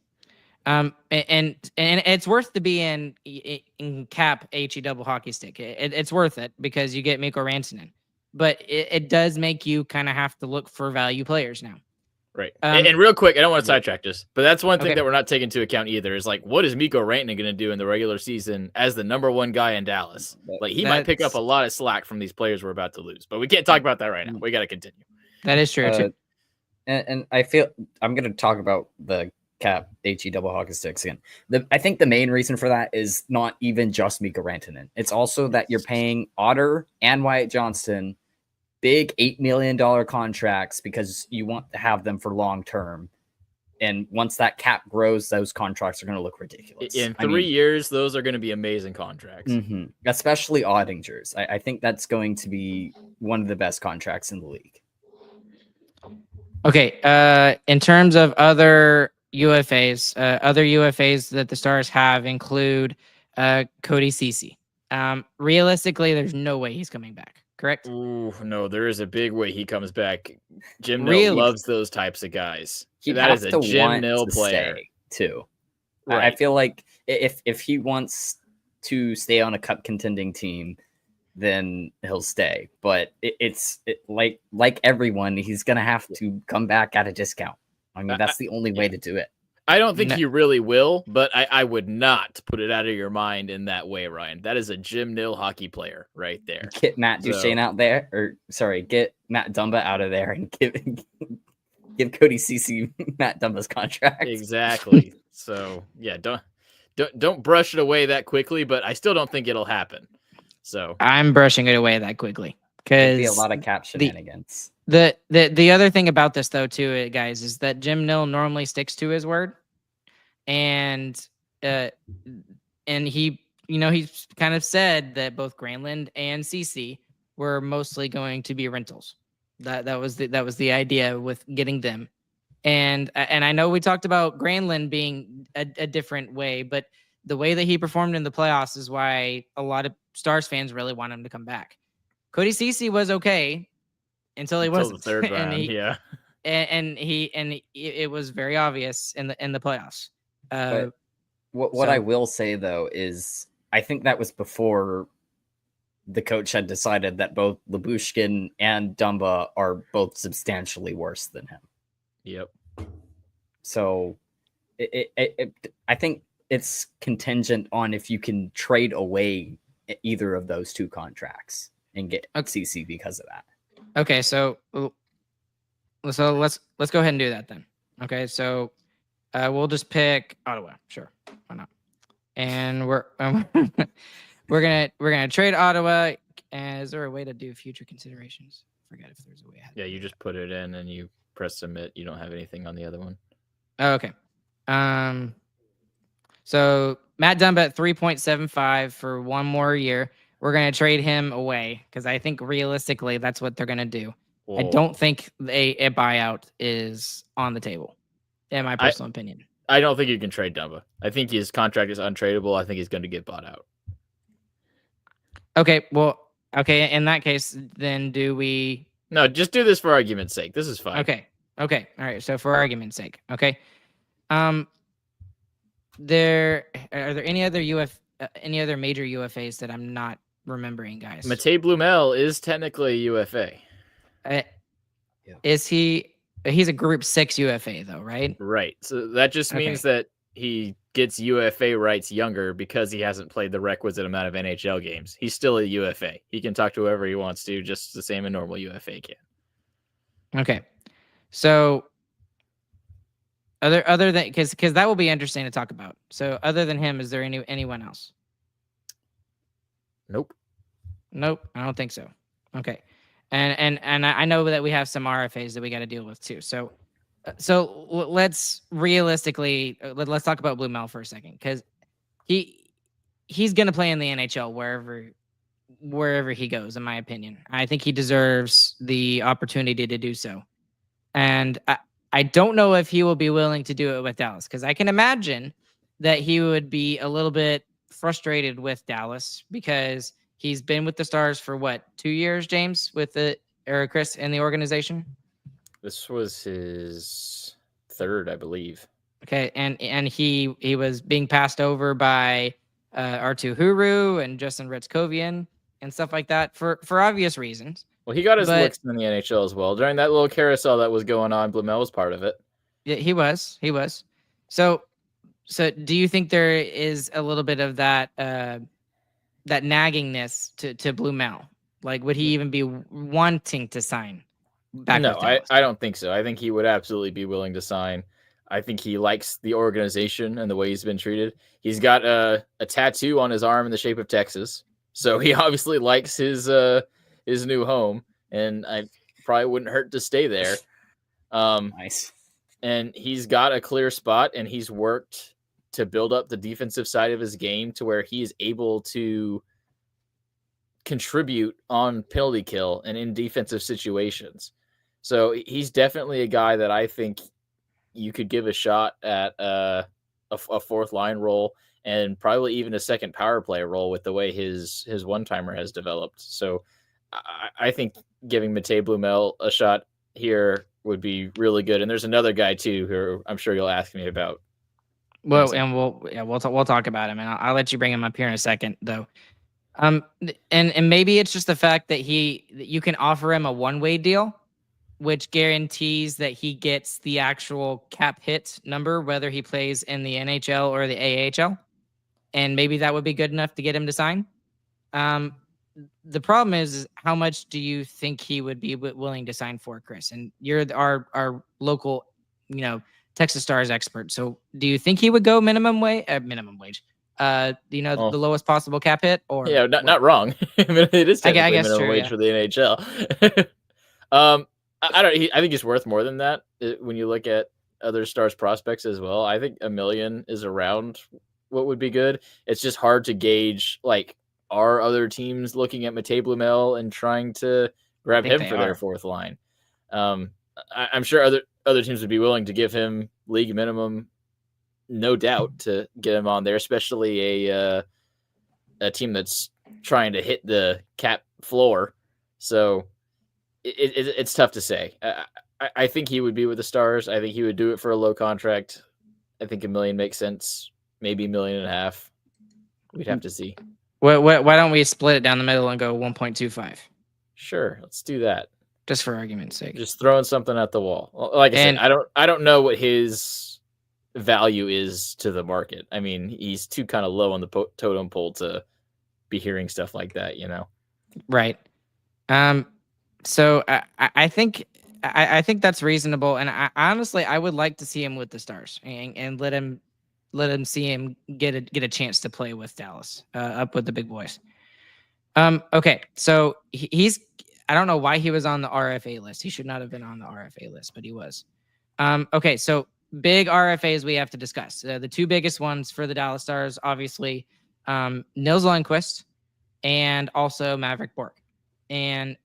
And it's worth to be in cap HE double hockey stick. It's worth it because you get Mikko Rantanen, but it does make you kind of have to look for value players now. Right. And real quick, I don't want to sidetrack this, but that's one thing that we're not taking into account either is like, what is Mikko Rantanen going to do in the regular season as the number 1 guy in Dallas? Like he might pick up a lot of slack from these players we're about to lose, but we can't talk about that right now. We got to continue. That is true too. And I feel I'm going to talk about the cap HE double hockey sticks again. I think the main reason for that is not even just Mikko Rantanen. It's also that you're paying Otter and Wyatt Johnston big $8 million contracts because you want to have them for long term. And once that cap grows, those contracts are going to look ridiculous. In 3 years, those are going to be amazing contracts. Mm-hmm. Especially Ottinger's. I think that's going to be one of the best contracts in the league. Okay. In terms of other UFAs that the Stars have include Cody Ceci. Realistically, there's no way he's coming back. Correct? Ooh, no, there is a big way he comes back. Jim Nill loves those types of guys. That is a Jim Nill player too. Right. I feel like if he wants to stay on a cup contending team, then he'll stay. But it's like everyone, he's gonna have to come back at a discount. I mean, that's the only way to do it. I don't think he really will, but I would not put it out of your mind in that way, Ryan. That is a Jim Nill hockey player right there. Get Matt Duchene out there, get Matt Dumba out of there and give Cody Ceci Matt Dumba's contract. Exactly. So yeah, don't brush it away that quickly, but I still don't think it'll happen. So I'm brushing it away that quickly because be a lot of cap shenanigans. The other thing about this though too, guys, is that Jim Nill normally sticks to his word, and he he's kind of said that both Granlund and CC were mostly going to be rentals. That was the idea with getting them, and I know we talked about Granlund being a different way, but the way that he performed in the playoffs is why a lot of Stars fans really want him to come back. Cody Ceci was okay. Until he wasn't. The third round, and it was very obvious in the playoffs. What I will say though is I think that was before the coach had decided that both Lyubushkin and Dumba are both substantially worse than him. Yep. So I think it's contingent on if you can trade away either of those two contracts and get CC because of that. Okay, so let's go ahead and do that then. Okay, so we'll just pick Ottawa. Sure, why not? And we're gonna trade Ottawa, Is there a way to do future considerations? I forgot if there's a way. Yeah, you just put it in and you press submit. You don't have anything on the other one. Oh, okay. So Matt Dumba at 3.75 for one more year. We're going to trade him away because I think realistically that's what they're going to do. Whoa. I don't think a buyout is on the table, in my personal opinion. I don't think you can trade Dumba. I think his contract is untradeable. I think he's going to get bought out. Okay, well, okay. In that case, then do we? No, just do this for argument's sake. This is fine. Okay. All right. So for argument's sake, okay. Are there any other any other major UFAs that I'm not remembering, guys? Matej Blumel is technically a UFA. Is he? He's a Group 6 UFA though, right? Right. So that just means that he gets UFA rights younger because he hasn't played the requisite amount of NHL games. He's still a UFA. He can talk to whoever he wants to, just the same a normal UFA can. Okay. So other than because that will be interesting to talk about. So other than him, is there anyone else? Nope. I don't think so. Okay. And I know that we have some RFAs that we got to deal with too. So let's realistically let's talk about Blumel for a second, because he's gonna play in the NHL wherever he goes. In my opinion, I think he deserves the opportunity to do so, and I don't know if he will be willing to do it with Dallas, because I can imagine that he would be a little bit frustrated with Dallas because he's been with the Stars for what, 2 years, James, with Chris in the organization? This was his third, I believe. Okay, and he was being passed over by Arttu Huru and Justin Retzkovian and stuff like that for obvious reasons. Well, he got his looks in the NHL as well. During that little carousel that was going on, Blumel was part of it. Yeah, he was. So do you think there is a little bit of that that naggingness to Blumel? Like, would he even be wanting to sign back? No, I don't think so. I think he would absolutely be willing to sign. I think he likes the organization and the way he's been treated. He's got a tattoo on his arm in the shape of Texas, so he obviously likes his new home, and I probably wouldn't hurt to stay there. Nice. And he's got a clear spot, and he's worked to build up the defensive side of his game to where he is able to contribute on penalty kill and in defensive situations. So he's definitely a guy that I think you could give a shot at a fourth line role, and probably even a second power play role with the way his one-timer has developed. So I think giving Matej Blumel a shot here would be really good. And there's another guy too who I'm sure you'll ask me about. Well, and we'll talk about him, and I'll let you bring him up here in a second, though. And maybe it's just the fact that you can offer him a one-way deal, which guarantees that he gets the actual cap hit number, whether he plays in the NHL or the AHL, and maybe that would be good enough to get him to sign. The problem is how much do you think he would be willing to sign for, Chris? And you're our local, Texas Stars expert. So do you think he would go minimum wage? The lowest possible cap hit? Or yeah, not wrong. I mean, it is technically I guess minimum wage for the NHL. I think he's worth more than that when you look at other Stars prospects as well. I think $1 million is around what would be good. It's just hard to gauge, like, are other teams looking at Matej Blumel and trying to grab him for their fourth line? I'm sure other teams would be willing to give him league minimum, no doubt, to get him on there, especially a team that's trying to hit the cap floor. So it's tough to say. I think he would be with the Stars. I think he would do it for a low contract. I think $1 million makes sense. Maybe $1.5 million. We'd have to see. Why don't we split it down the middle and go 1.25? Sure, let's do that. Just for argument's sake. Just throwing something at the wall. Like I said, I don't know what his value is to the market. I mean, he's too kind of low on the totem pole to be hearing stuff like that, Right. So I think that's reasonable, and honestly I would like to see him with the Stars and let him see him get a chance to play with Dallas, up with the big boys. Okay, so he's. I don't know why he was on the RFA list. He should not have been on the RFA list, but he was. Okay, so big RFAs we have to discuss. The two biggest ones for the Dallas Stars, obviously, Nils Lundkvist and also Maverick Bork. And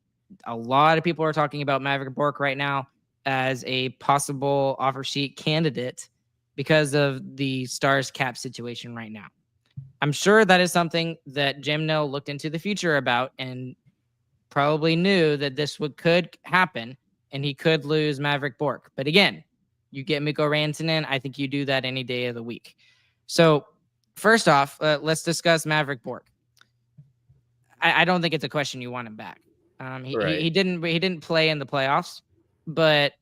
a lot of people are talking about Maverick Bork right now as a possible offer sheet candidate because of the Stars cap situation right now. I'm sure that is something that Jim Nill looked into the future about and probably knew that this could happen and he could lose Maverick Bork. But again, you get Mikko Rantanen, I think you do that any day of the week. So first off, let's discuss Maverick Bork. I don't think it's a question you want him back. He didn't play in the playoffs, but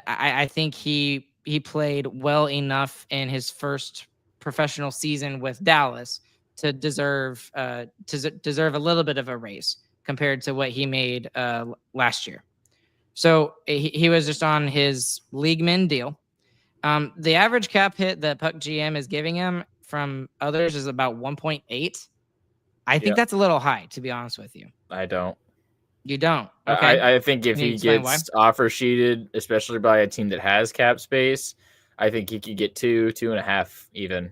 I think he played well enough in his first professional season with Dallas to deserve a little bit of a raise compared to what he made last year. So he was just on his league min deal. The average cap hit that Puck GM is giving him from others is about 1.8. I think that's a little high, to be honest with you. I don't. You don't? Okay. I think if he gets offer sheeted, especially by a team that has cap space, I think he could get 2.5 even.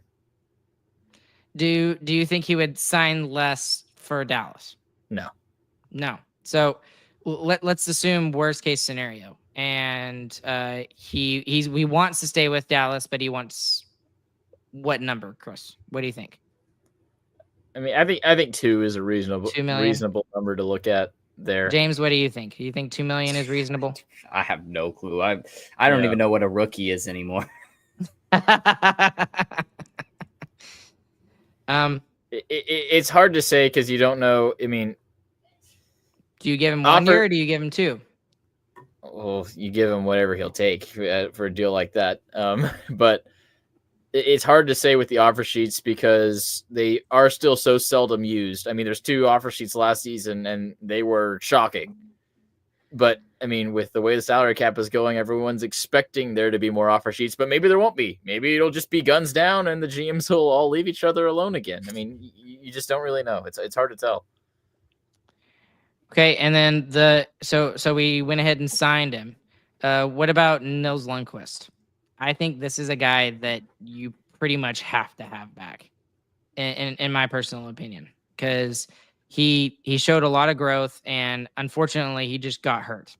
Do you think he would sign less for Dallas? No. So let's assume worst case scenario, and he wants to stay with Dallas, but he wants what number, Chris? What do you think? I mean, I think 2 is a reasonable number to look at there. James, what do you think? Do you think $2 million is reasonable? I have no clue. I don't even know what a rookie is anymore. It's hard to say because you don't know. I mean, do you give him 1 year or do you give him 2? Well, you give him whatever he'll take for a deal like that. But it's hard to say with the offer sheets because they are still so seldom used. I mean, there's 2 offer sheets last season and they were shocking. But I mean, with the way the salary cap is going, everyone's expecting there to be more offer sheets, but maybe there won't be. Maybe it'll just be guns down and the GMs will all leave each other alone again. I mean, you just don't really know. It's hard to tell. Okay, and then so we went ahead and signed him. What about Nils Lundkvist? I think this is a guy that you pretty much have to have back, in my personal opinion, because he showed a lot of growth, and unfortunately, he just got hurt.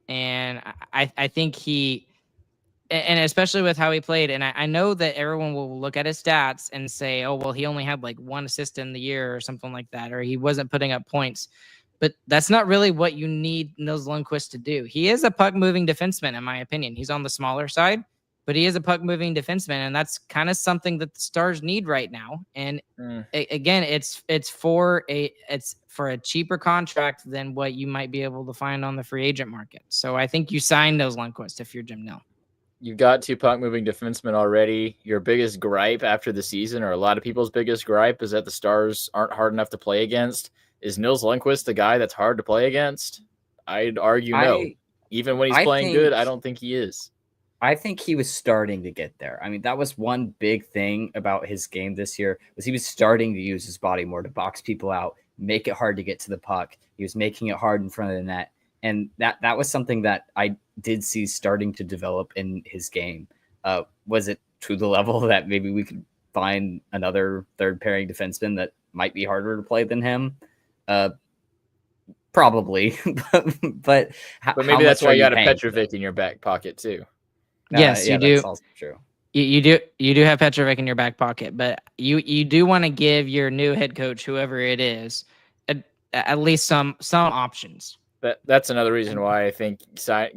And I think and especially with how he played, and I know that everyone will look at his stats and say, oh, well, he only had like 1 assist in the year or something like that, or he wasn't putting up points. But that's not really what you need Nils Lundkvist to do. He is a puck-moving defenseman, in my opinion. He's on the smaller side, but he is a puck-moving defenseman, and that's kind of something that the Stars need right now. And again, it's for a cheaper contract than what you might be able to find on the free agent market. So I think you sign Nils Lundkvist if you're Jim Nill. You've got 2 puck-moving defensemen already. Your biggest gripe after the season, or a lot of people's biggest gripe, is that the Stars aren't hard enough to play against. Is Nils Lundkvist the guy that's hard to play against? I'd argue no. Even when he's playing good, I don't think he is. I think he was starting to get there. I mean, that was one big thing about his game this year, was he was starting to use his body more to box people out, make it hard to get to the puck. He was making it hard in front of the net. And that was something that I did see starting to develop in his game. Was it to the level that maybe we could find another third pairing defenseman that might be harder to play than him? Probably, but maybe that's why you got a Petrovic in your back pocket too. Yes, you do. That's also true. You do have Petrovic in your back pocket, but you do want to give your new head coach, whoever it is, at least some options. That's another reason why I think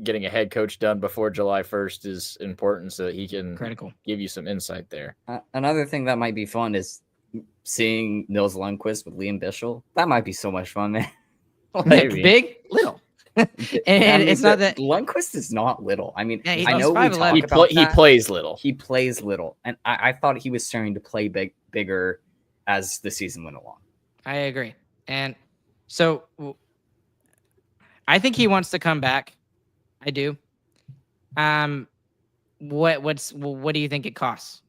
getting a head coach done before July 1st is important, so that he can give you some insight there. Another thing that might be fun is seeing Nils Lundkvist with Liam Bichsel. That might be so much fun, man. Maybe. Big, little. And I mean, it's not that Lundkvist is not little. I mean, yeah, I know we talk about he plays little. He plays little, and I thought he was starting to play bigger as the season went along. I agree, and so I think he wants to come back. I do. What do you think it costs?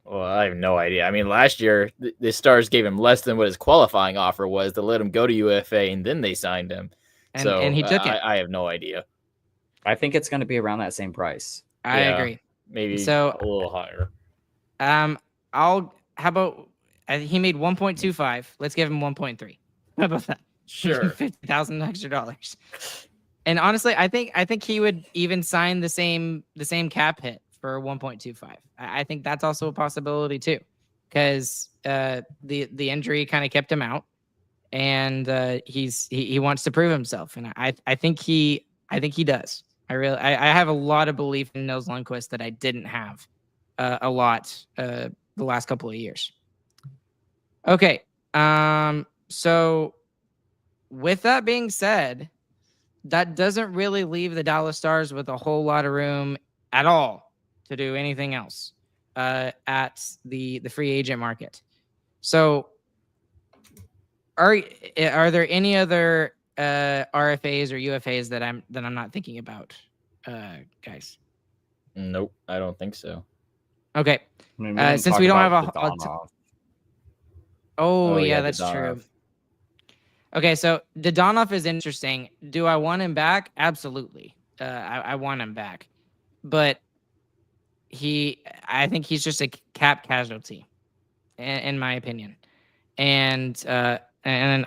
Well, I have no idea. I mean, last year the Stars gave him less than what his qualifying offer was to let him go to UFA, and then they signed him. And So he took it. I have no idea. I think it's going to be around that same price. I agree. Maybe So a little higher. How about he made 1.25? Let's give him 1.3. How about that? Sure. $50,000 extra. And honestly, I think he would even sign the same cap hit for 1.25. I think that's also a possibility too, because the injury kind of kept him out, and he wants to prove himself, and I think he does. I have a lot of belief in Nils Lundkvist that I didn't have a lot the last couple of years. Okay, so with that being said, that doesn't really leave the Dallas Stars with a whole lot of room at all to do anything else at the free agent market. So are there any other RFAs or UFAs that I'm not thinking about, guys? Nope, I don't think so. Okay. I mean, Since we don't have Oh, yeah, yeah, that's Dadonov. true. Okay, so Dadonov is interesting. Do I want him back? Absolutely. I want him back. But I think he's just a cap casualty, in my opinion. And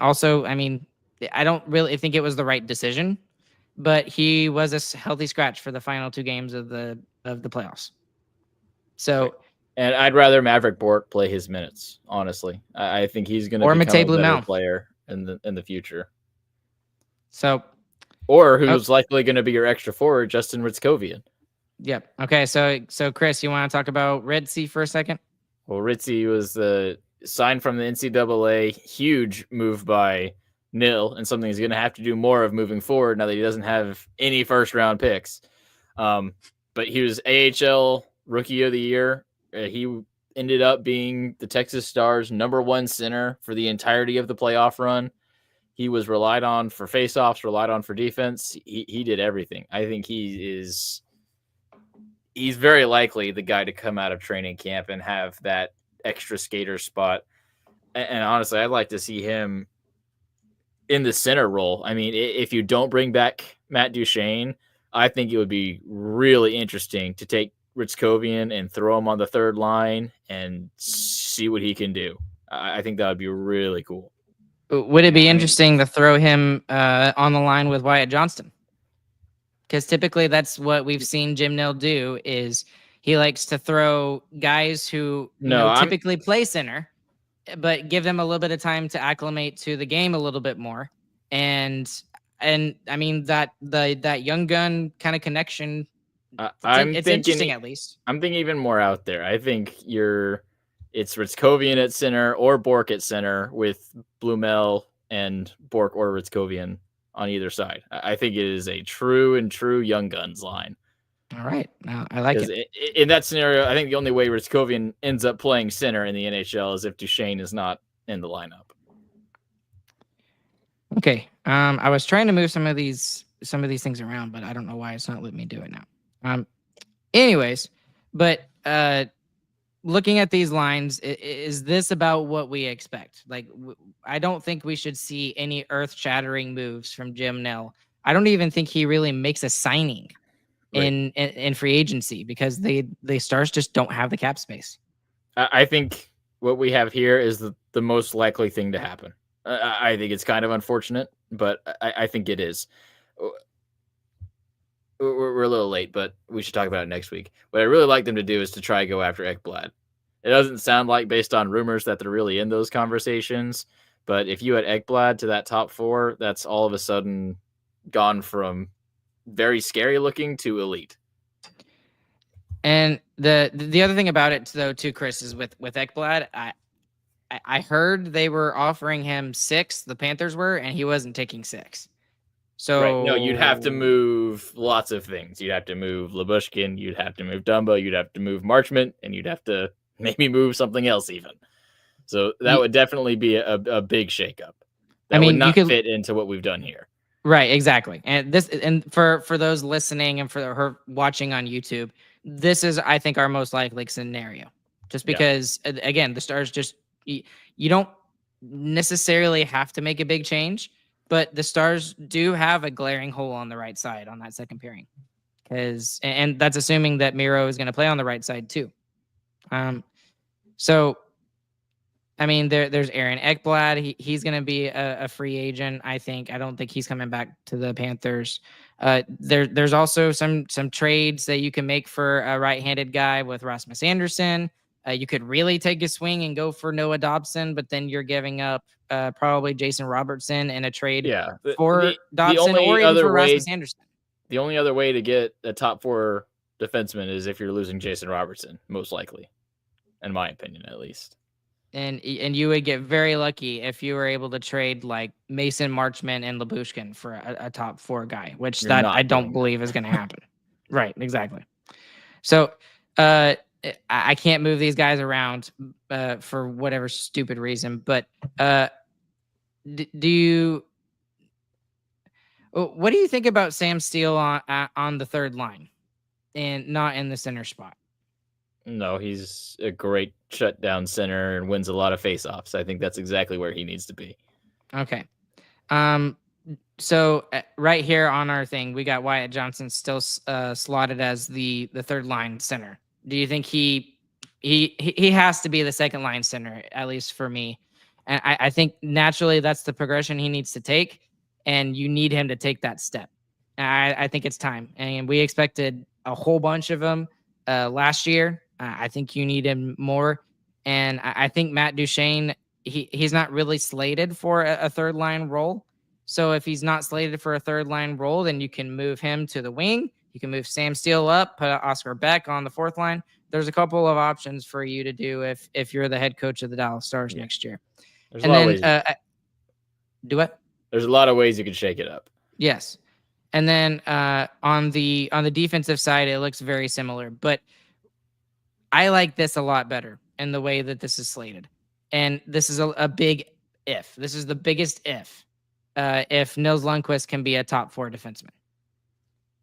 also, I mean, I don't really think it was the right decision, but he was a healthy scratch for the final 2 games of the playoffs. So, and I'd rather Maverick Bork play his minutes. Honestly, I think he's going to become a better player in the future. So, or who's likely going to be your extra forward, Justin Ritzkovian. Yep. Okay. So Chris, you want to talk about Ritzy for a second? Well, Ritzy was signed from the NCAA. Huge move by Nil, and something he's going to have to do more of moving forward now that he doesn't have any first-round picks. But he was AHL Rookie of the Year. He ended up being the Texas Stars' -- center for the entirety of the playoff run. He was relied on for faceoffs, relied on for defense. He did everything. I think he's very likely the guy to come out of training camp and have that extra skater spot. And honestly, I'd like to see him in the center role. I mean, if you don't bring back Matt Duchene, I think it would be really interesting to take Ritzkovian and throw him on the third line and see what he can do. I think that would be really cool. Would it be interesting to throw him on the line with Wyatt Johnston? Because typically that's what we've seen Jim Nill do, is he likes to throw guys who typically play center, but give them a little bit of time to acclimate to the game a little bit more. And I mean that young gun kind of connection. It's interesting, at least. I'm thinking even more out there. I think it's Ritzkovian at center or Bork at center with Blumel and Bork or Ritzkovian on either side. I think it is a true young guns line. All right. I like it. In that scenario, I think the only way Ritzkovian ends up playing center in the NHL is if Duchene is not in the lineup. Okay. I was trying to move some of these things around, but I don't know why it's not letting me do it now. Anyways, but looking at these lines, is this about what we expect? Like, I don't think we should see any earth-shattering moves from Jim Nill. I don't even think he really makes a signing in free agency, because the Stars just don't have the cap space. I think what we have here is the most likely thing to happen. I think it's kind of unfortunate, but I think it is. We're a little late, but we should talk about it next week. What I really like them to do is to try to go after Ekblad. It doesn't sound like, based on rumors, that they're really in those conversations. But if you add Ekblad to that top 4, that's all of a sudden gone from very scary looking to elite. And the other thing about it, though, too, Chris, is with Ekblad, I heard they were offering him 6, the Panthers were, and he wasn't taking 6. So no, you'd have to move lots of things. You'd have to move Lyubushkin, you'd have to move Dumba, you'd have to move Marchment, and you'd have to maybe move something else even. So that would definitely be a big shakeup. That would not fit into what we've done here. Right, exactly. And for those listening and for her watching on YouTube, this is, I think, our most likely scenario. just because again, the Stars just you don't necessarily have to make a big change, but the Stars do have a glaring hole on the right side on that second pairing, and that's assuming that Miro is going to play on the right side too. So I mean, there's Aaron Ekblad. He's going to be a free agent, I think. I don't think he's coming back to the Panthers. There's also some trades that you can make for a right-handed guy with Rasmus Andersson. You could really take a swing and go for Noah Dobson, but then you're giving up probably Jason Robertson in a trade for Dobson or even for Rasmus Andersson. The only other way to get a top 4 defenseman is if you're losing Jason Robertson, most likely, in my opinion, at least. And you would get very lucky if you were able to trade like Mason Marchment and Lyubushkin for a top 4 guy, which I don't believe is going to happen. Right, exactly. So I can't move these guys around for whatever stupid reason. But what do you think about Sam Steele on the third line and not in the center spot? No, he's a great shutdown center and wins a lot of faceoffs. I think that's exactly where he needs to be. Okay. So right here on our thing, we got Wyatt Johnson still slotted as the third line center. Do you think he has to be the second line center, at least for me? And I think naturally that's the progression he needs to take, and you need him to take that step. I think it's time. And we expected a whole bunch of them last year. I think you need him more. And I think Matt Duchene, he's not really slated for a third line role. So if he's not slated for a third line role, then you can move him to the wing. You can move Sam Steele up, put Oscar Beck on the fourth line. There's a couple of options for you to do if you're the head coach of the Dallas Stars next year. There's a lot of ways. Do what? There's a lot of ways you can shake it up. Yes. And then on the defensive side, it looks very similar, but I like this a lot better in the way that this is slated. And this is a big if. This is the biggest if Nils Lundkvist can be a top 4 defenseman.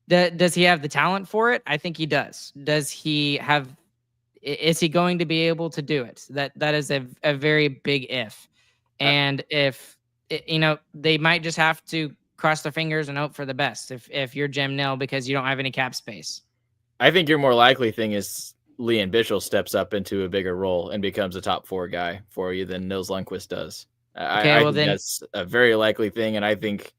Does he have the talent for it? I think he does. Is he going to be able to do it? That is a very big if. And if they might just have to cross their fingers and hope for the best if you're Jim Nill, because you don't have any cap space. I think your more likely thing is Liam Bichsel steps up into a bigger role and becomes a top 4 guy for you than Nils Lundkvist does. I think that's a very likely thing. And I think,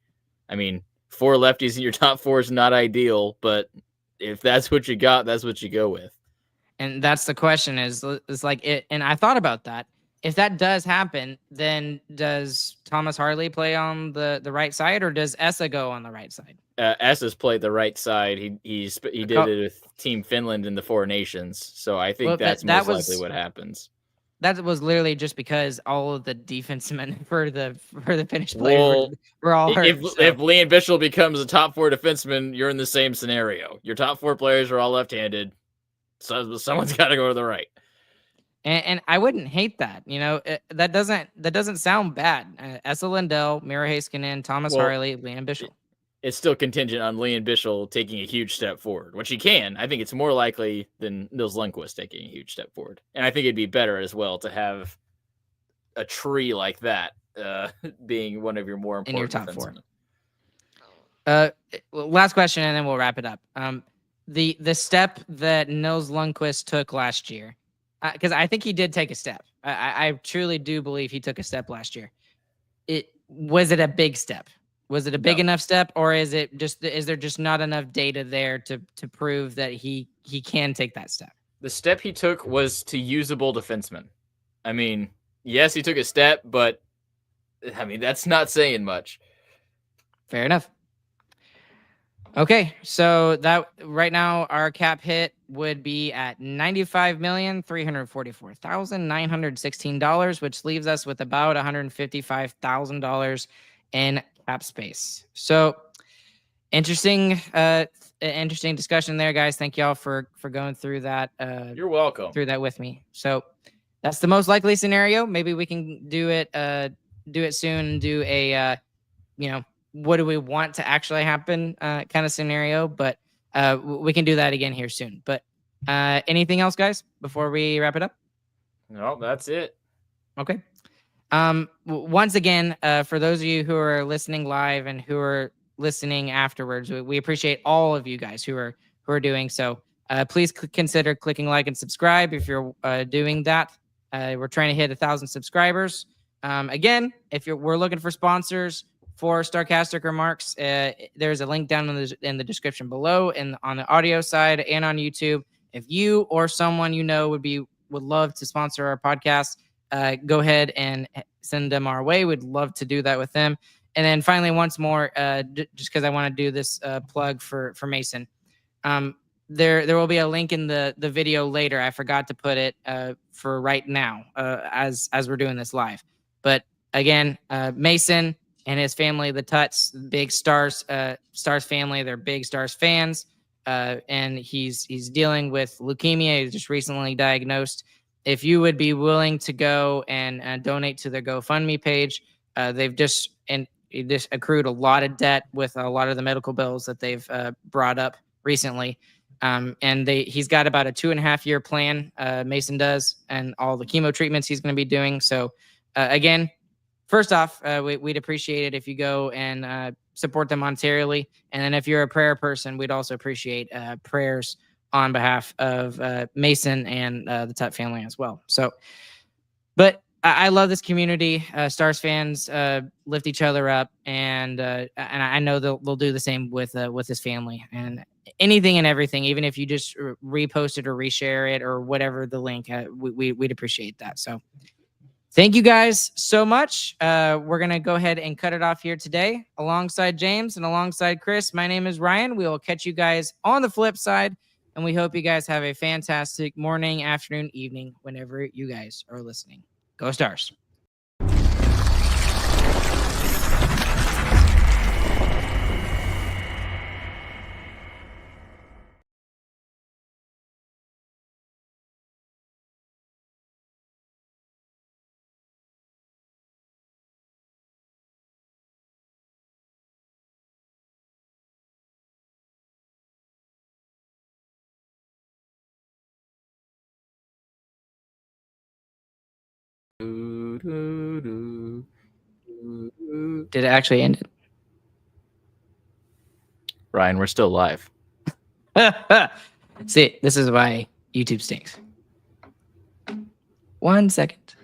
4 lefties in your top 4 is not ideal, but if that's what you got, that's what you go with. And that's the question is like it. And I thought about that. If that does happen, then does Thomas Harley play on the right side, or does Esa go on the right side? Esa's played the right side. He did it with Team Finland in the 4 Nations. So I think that's most likely what happens. That was literally just because all of the defensemen for the Finnish players were all hurt. If Liam Bichsel becomes a top 4 defenseman, you're in the same scenario. Your top 4 players are all left-handed. So someone's got to go to the right. And I wouldn't hate that. That doesn't sound bad. Esa Lindell, Miro Heiskanen, Thomas Harley, Liam Bichsel. It's still contingent on Liam Bichsel taking a huge step forward, which he can. I think it's more likely than Nils Lundkvist taking a huge step forward. And I think it'd be better as well to have a tree like that being one of your more important in your top 4. Last question, and then we'll wrap it up. The step that Nils Lundkvist took last year, because I think he did take a step. I truly do believe he took a step last year. Was it a big step? Was it a big enough step, or is there just not enough data there to prove that he can take that step? The step he took was to usable defenseman. Yes, he took a step, but that's not saying much. Fair enough. Okay, so that right now our cap hit would be at $95,344,916, which leaves us with about $155,000 in cap space. So interesting discussion there, guys. Thank y'all for going through that. You're welcome. Through that with me. So that's the most likely scenario. Maybe we can do it soon and do a what do we want to actually happen kind of scenario, but we can do that again here soon. But anything else, guys, before we wrap it up? No, that's it. Okay. Once again, for those of you who are listening live and who are listening afterwards, we appreciate all of you guys who are doing so. Please consider clicking like and subscribe if you're doing that. We're trying to hit 1,000 subscribers. Again, if we're looking for sponsors for Starcastic Remarks, there's a link down in the description below, and on the audio side and on YouTube. If you or someone you know would love to sponsor our podcast, go ahead and send them our way. We'd love to do that with them. And then finally, once more, just because I want to do this plug for Mason, there will be a link in the video later. I forgot to put it for right now as we're doing this live. But again, Mason and his family, the Tuts, big Stars family, they're big Stars fans, and he's dealing with leukemia. He's just recently diagnosed. If you would be willing to go and donate to their GoFundMe page, they've just accrued a lot of debt with a lot of the medical bills that they've brought up recently. And he's got about a 2.5-year plan, Mason does, and all the chemo treatments he's going to be doing. So again, first off, we'd appreciate it if you go and support them monetarily. And then if you're a prayer person, we'd also appreciate prayers on behalf of Mason and the Tut family as well. So, but I love this community. Stars fans lift each other up, and I know they'll do the same with his family and anything and everything. Even if you just repost it or reshare it or whatever the link, we'd appreciate that. So, thank you guys so much. We're gonna go ahead and cut it off here today, alongside James and alongside Chris. My name is Ryan. We will catch you guys on the flip side. And we hope you guys have a fantastic morning, afternoon, evening, whenever you guys are listening. Go Stars. Did it actually end it? Ryan, we're still live. See, this is why YouTube stinks. 1 second.